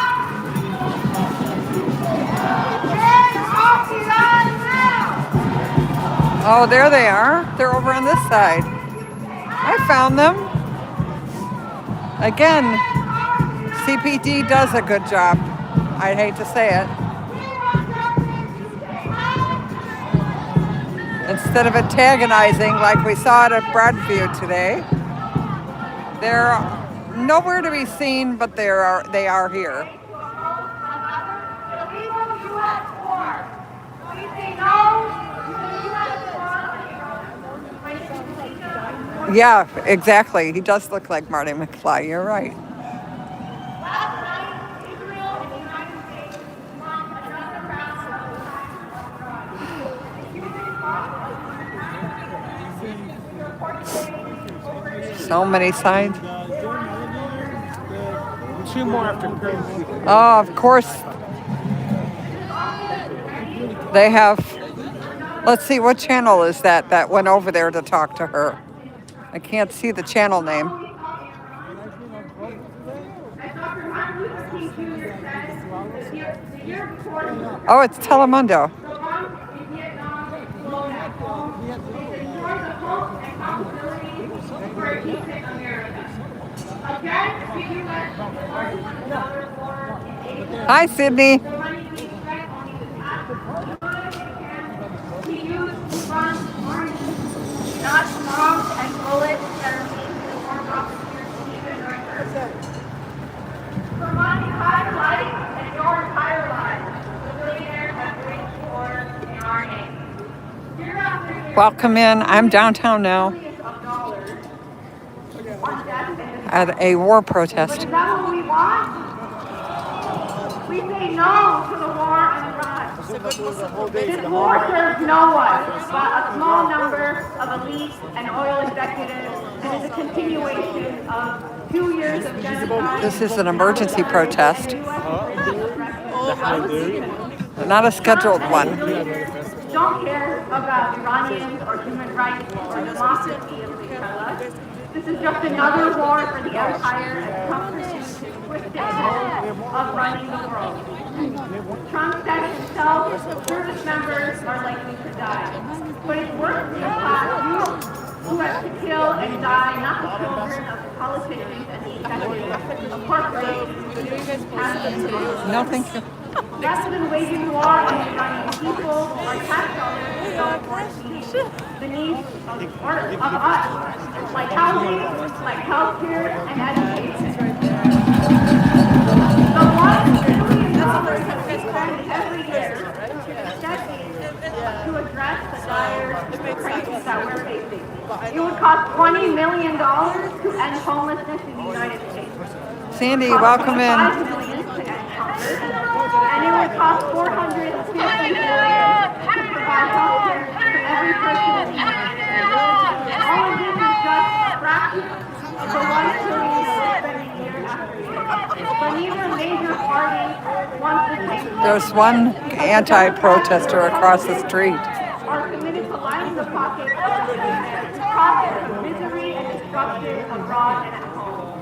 Get off Iran now! Oh, there they are. They're over on this side. I found them. Again, CPD does a good job. I'd hate to say it. Instead of antagonizing like we saw it at Broadview today, they're nowhere to be seen, but they are here. Yeah, exactly. He does look like Marty McFly. You're right. So many signs. Two more after curfew. Oh, of course. They have. Let's see, what channel is that went over there to talk to her? I can't see the channel name. Oh, it's Telemundo. Hi, Sydney. Not bombs and bullets that are being formed off of your Stephen Ricker. For my entire life and your entire life, the billionaires have waged war in our name. Year after year, Welcome in. I'm downtown now billions of dollars on death and at a war protest. Is that what we want? We say no to the war on Iran. This war serves no one but a small number of elite and oil executives and is a continuation of 2 years of genocide. This is an emergency protest, not a scheduled one. Don't care about Iranians or human rights or democracy as they tell us. This is just another war for the empire and comforts and twisted head of running the world. Trump said himself, service members are likely to die. But it's worse to impact youth who have to kill and die, not the children of the politicians and the executives of corporations. No, thank you. Rather than waging war on the Iranian people, our tax dollars go towards the needs of us, like housing, like healthcare, and education. The $1 trillion that we spend every year to address the dire crisis that we're facing. It would cost $20 million to end homelessness in the United States. Sandy, welcome in. $5 million to end hunger. And it would cost $450 million to provide health care to every person in the United States. All of this is just a fraction of the $1 trillion that we're spending year after year. But neither major wants to change There's one anti-protester across the street. are committed to lining the pockets of misery and destruction abroad and at home.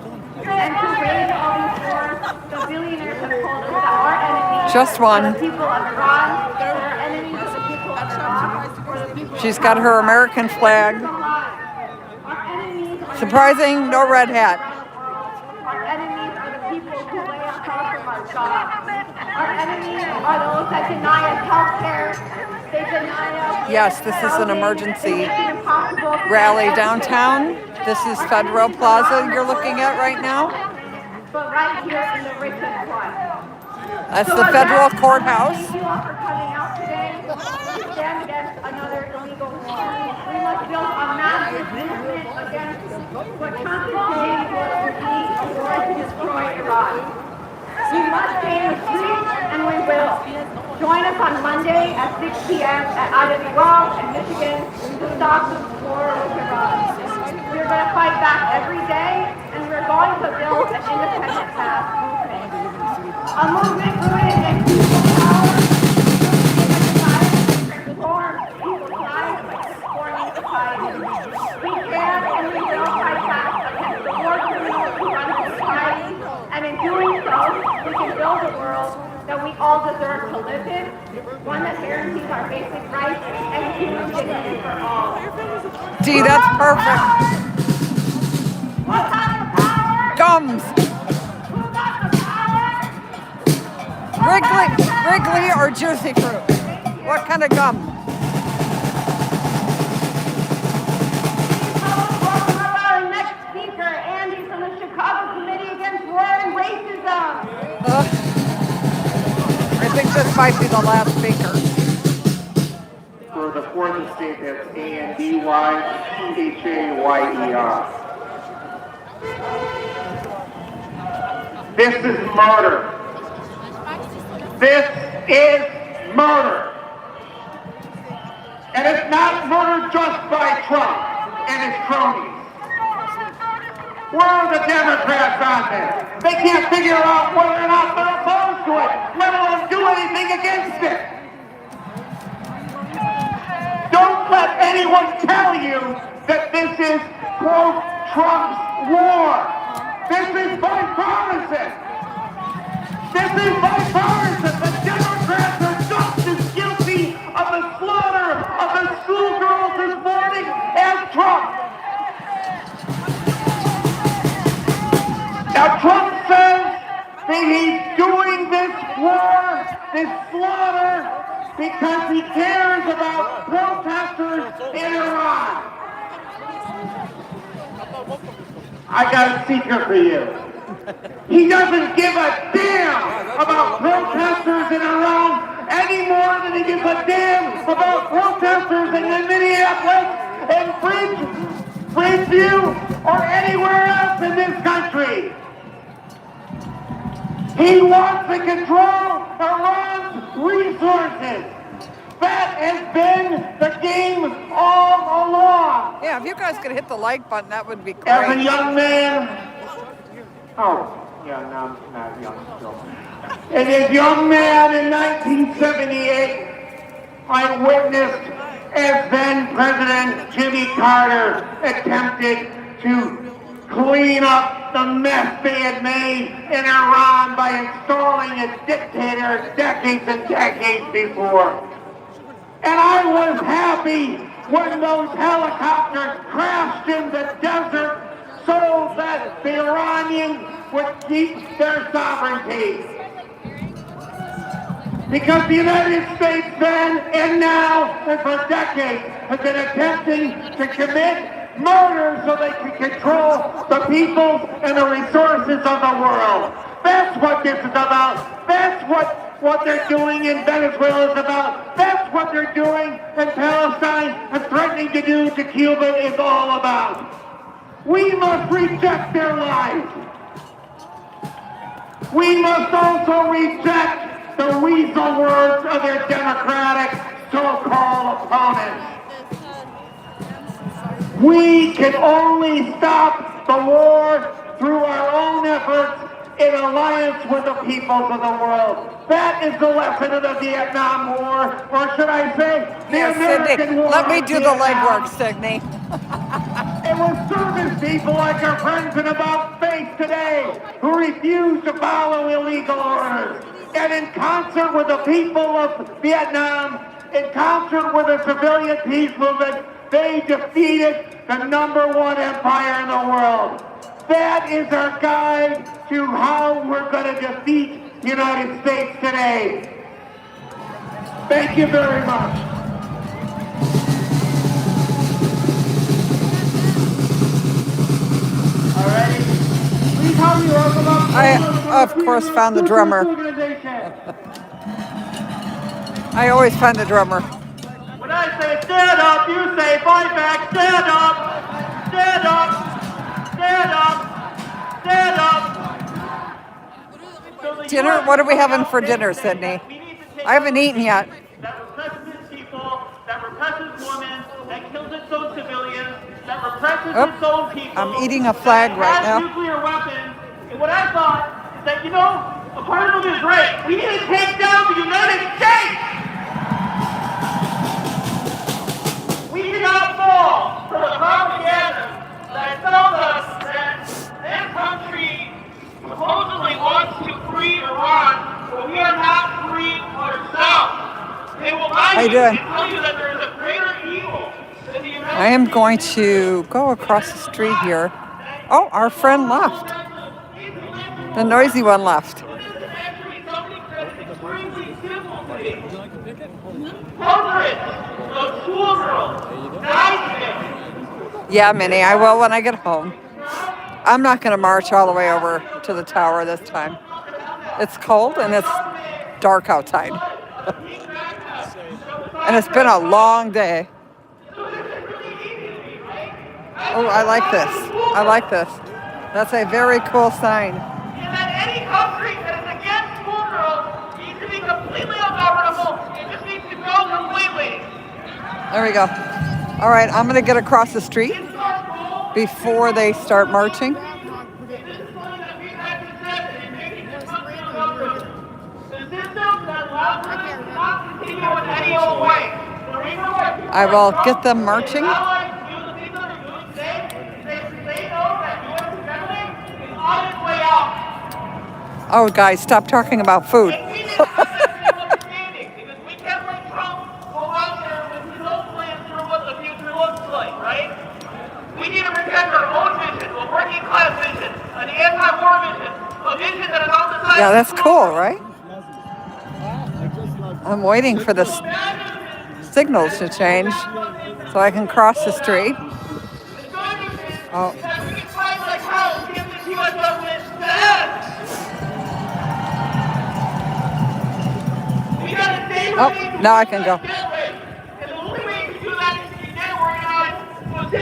And to wage all these wars, the billionaires have told us that our enemies Just one. are the people of Iran, that our enemies are the people of Iraq, or the people She's of got her American flag. Our enemies are Surprising, no red hat. Our enemies are the people who lay across from our jobs. Our enemies are those that deny us health care. They deny us. Yes, this is an emergency They make it impossible to rally get downtown. This is Federal Plaza you're looking at right now. But right here in the richest one. That's the federal courthouse. Thank you all for coming out today to stand against another illegal war. We must build a massive movement against what Trump is saying will be a war to destroy Iran. We must stay in the streets, and we will. Join us on Monday at 6 p.m. at Ivy Walk in Michigan to stop the war with Iran. We're going to fight back every day, and we're going to build an independent mass movement. A movement rooted in people's power, transform people's lives by transforming society. We can and we will fight back against the war criminals who run the society, and in doing so, we can build a world that we all deserve to live in, one that guarantees our basic rights and human dignity for all. Gee, that's perfect. What kind of power? Gums. Who got the power? Wrigley or Juicy Fruit? What kind of gum? Welcome our next speaker, Andy from the Chicago Committee Against War and Racism. I think this might be the last speaker. For the fourth estate, that's ANDYCHAYER. This is murder. This is murder. And it's not murder just by Trump and his cronies. Where are the Democrats on this? They can't figure out whether or not they're opposed to it, let alone do anything against it. Don't let anyone tell you that this is, quote, Trump's war. This is bipartisan. This is bipartisan. The Democrats are just as guilty of the slaughter of the schoolgirls this morning as Trump. Now Trump says that he's doing this war, this slaughter, because he cares about protesters in Iran. I got a secret for you. He doesn't give a damn about protesters in Iran any more than he gives a damn about protesters in Minneapolis and Bridgeview or anywhere else in this country. He wants to control Iran's resources. That has been the game all along. Yeah, if you guys could hit the like button, that would be great. As a young man, no, not young still. As a young man in 1978, I witnessed as then President Jimmy Carter attempted to clean up the mess they had made in Iran by installing a dictator decades and decades before. And I was happy when those helicopters crashed in the desert so that the Iranians would keep their sovereignty. Because the United States then and now and for decades has been attempting to commit murder so they can control the people and the resources of the world. That's what this is about. That's what they're doing in Venezuela is about. That's what they're doing in Palestine and threatening to do to Cuba is all about. We must reject their lies. We must also reject the weasel words of their democratic so-called opponents. We can only stop the war through our own efforts in alliance with the peoples of the world. That is the lesson of the Vietnam War, or should I say, the Yeah, American Sydney, War. let me on do the Vietnam. legwork, Sydney. It was service people like our friends in About Face today who refused to follow illegal orders. And in concert with the people of Vietnam, in concert with the civilian peace movement, they defeated the #1 empire in the world. That is our guide to how we're going to defeat the United States today. Thank you very much. Alrighty. Please help me welcome up. I, of course, found the drummer. I always find the drummer. When I say stand up, you say fight back. Stand up. Stand up. Stand up. Stand up. Dinner? What are we having for dinner, Sydney? I haven't eaten yet. That represses its people, that represses women, that kills its own civilians, that represses its own people. I'm eating a flag right now. Nuclear weapons. And what I thought is that, you know, a part of it is right. We need to take down the United States. We cannot fall for the propaganda that tells us that this country supposedly wants to free Iran, but we are not free ourselves. They will lie to you and tell you that there is a greater evil than the United States. I am going to go across the street here. Oh, our friend left. The noisy one left. Yeah, Minnie, I will when I get home. I'm not going to march all the way over to the tower this time. It's cold and it's dark outside. And it's been a long day. Oh, I like this. I like this. That's a very cool sign. And that any country that is against schoolgirls needs to be completely ungovernable. It just needs to go completely. There we go. All right, I'm going to get across the street before they start marching. I will get them marching. Oh, guys, stop talking about food. We need to protect our own vision, a working class vision, an anti-war vision, a vision that is on the side. Yeah, that's cool, right? I'm waiting for the signals to change so I can cross the street. Oh. Oh, now I can go.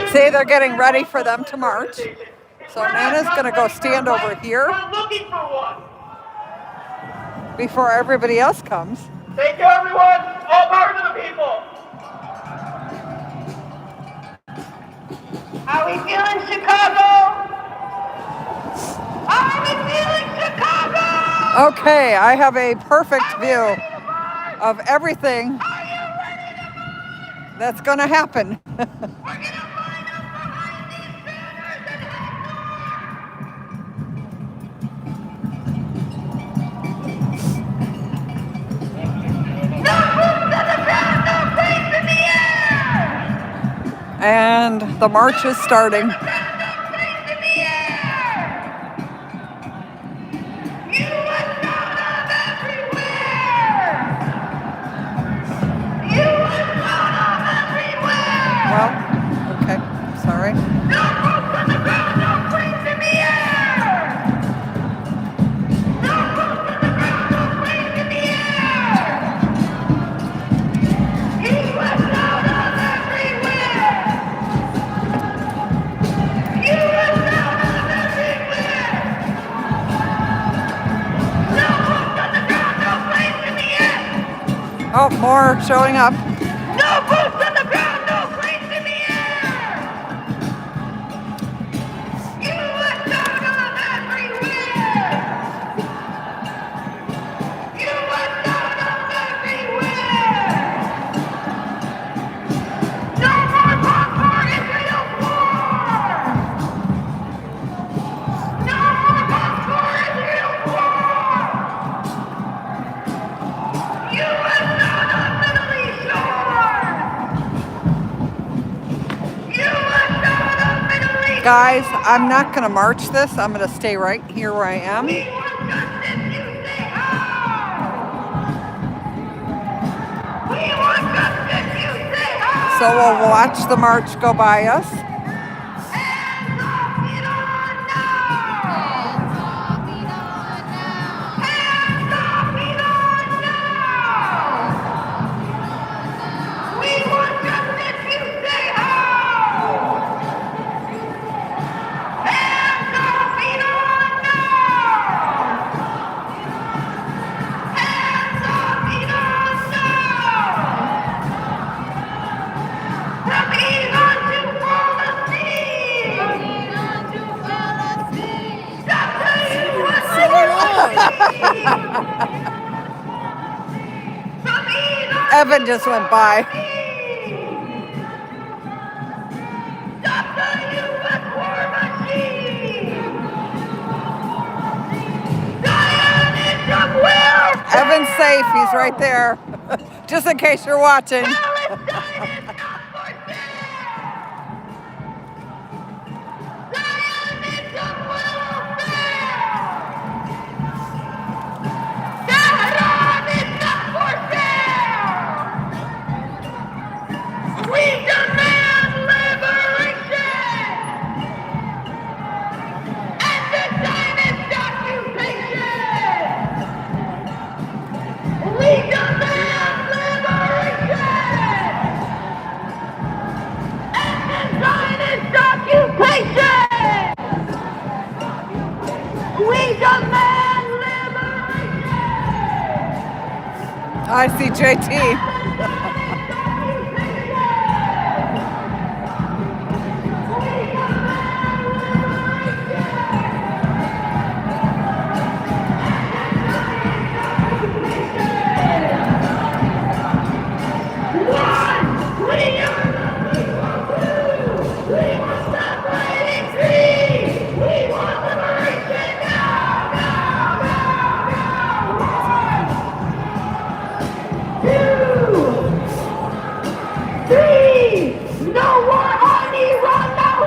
See, they're getting ready for them to march. So Nana's going to go stand over here before everybody else comes. Thank you, everyone. All power to the people. How we feeling, Chicago? How we feeling, Chicago? Okay, I have a perfect view of everything that's going to happen. And the march is starting. Well, okay, sorry. Oh, more showing up. No boots on the ground, no planes in the air! You are down on everywhere! Guys, I'm not going to march this. I'm going to stay right here where I am. We want justice, you say how! We want justice, you say how! So we'll watch the march go by us. Hands off Iran now! Hands off Iran now! Hands off Iran now! We want justice, you say how! Hands off Iran now! Hands off Iran now! From Iran to Palestine! From Iran to Palestine! Stop the U.S. From Iran Evan just went by. Stop the U.S. war machine! Zionism will Evan's safe. He's right there. Just in case you're watching. Palestine is not for sale! Zionism will fail! Tehran is not for sale! We demand liberation! And the Zionist occupation! We demand liberation! And the Zionist occupation! We demand liberation! I see JT. No war on Iran now!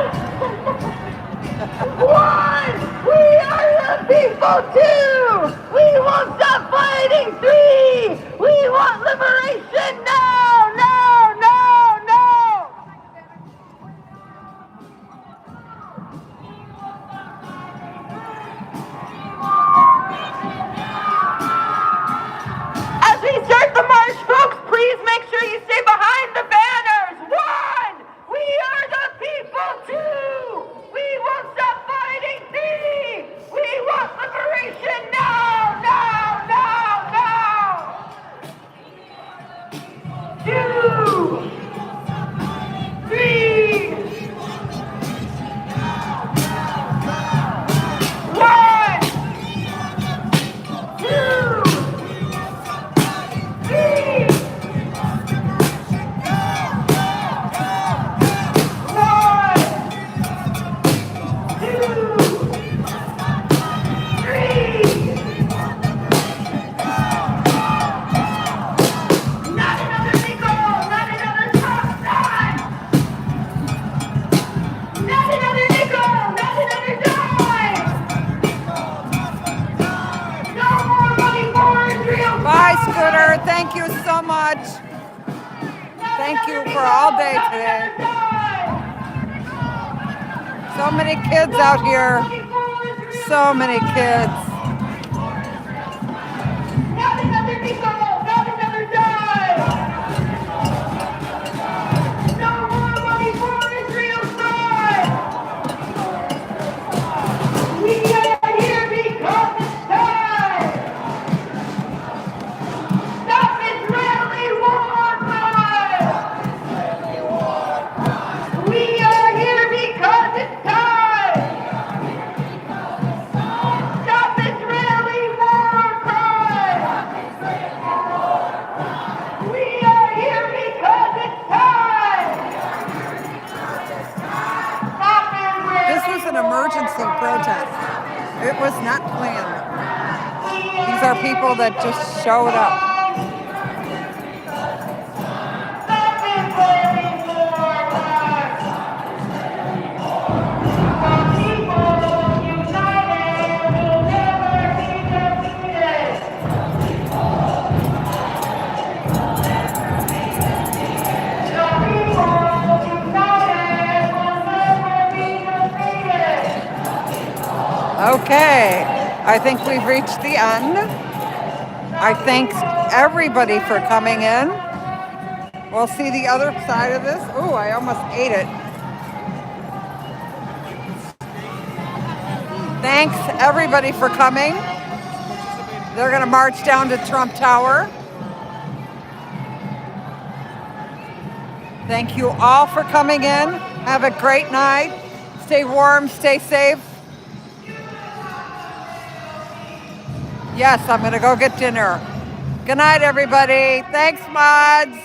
One! We are the people! Two! We won't stop fighting! Three! We want liberation now! No! No! No! As we start the march, folks, please make sure you stay behind the banners. One, we are the people. Two, we won't stop fighting. Three, we want liberation now, now, now, now. Two, three, one, two, three, one, two, three. Not another nickel, not another top dime. Not another nickel, not another dime. No more money for Israel. Bye, Scooter. Thank you so much. Thank you for all day today. So many kids out here. So many kids. Not another nickel, not another dime. No more money for Israel's side. We are here because it's time. Stop Israeli war crime. We are here because it's time. Stop Israeli war crime. We are here because it's time. Stop Israeli This was an emergency protest. It was not planned. These are people that just showed up. Stop Israeli war crime. Okay, I think we've reached the end. I thank everybody for coming in. We'll see the other side of this. Ooh, I almost ate it. Thanks everybody for coming. They're gonna march down to Trump Tower. Thank you all for coming in. Have a great night. Stay warm, stay safe. Yes, I'm gonna go get dinner. Good night, everybody. Thanks, mods.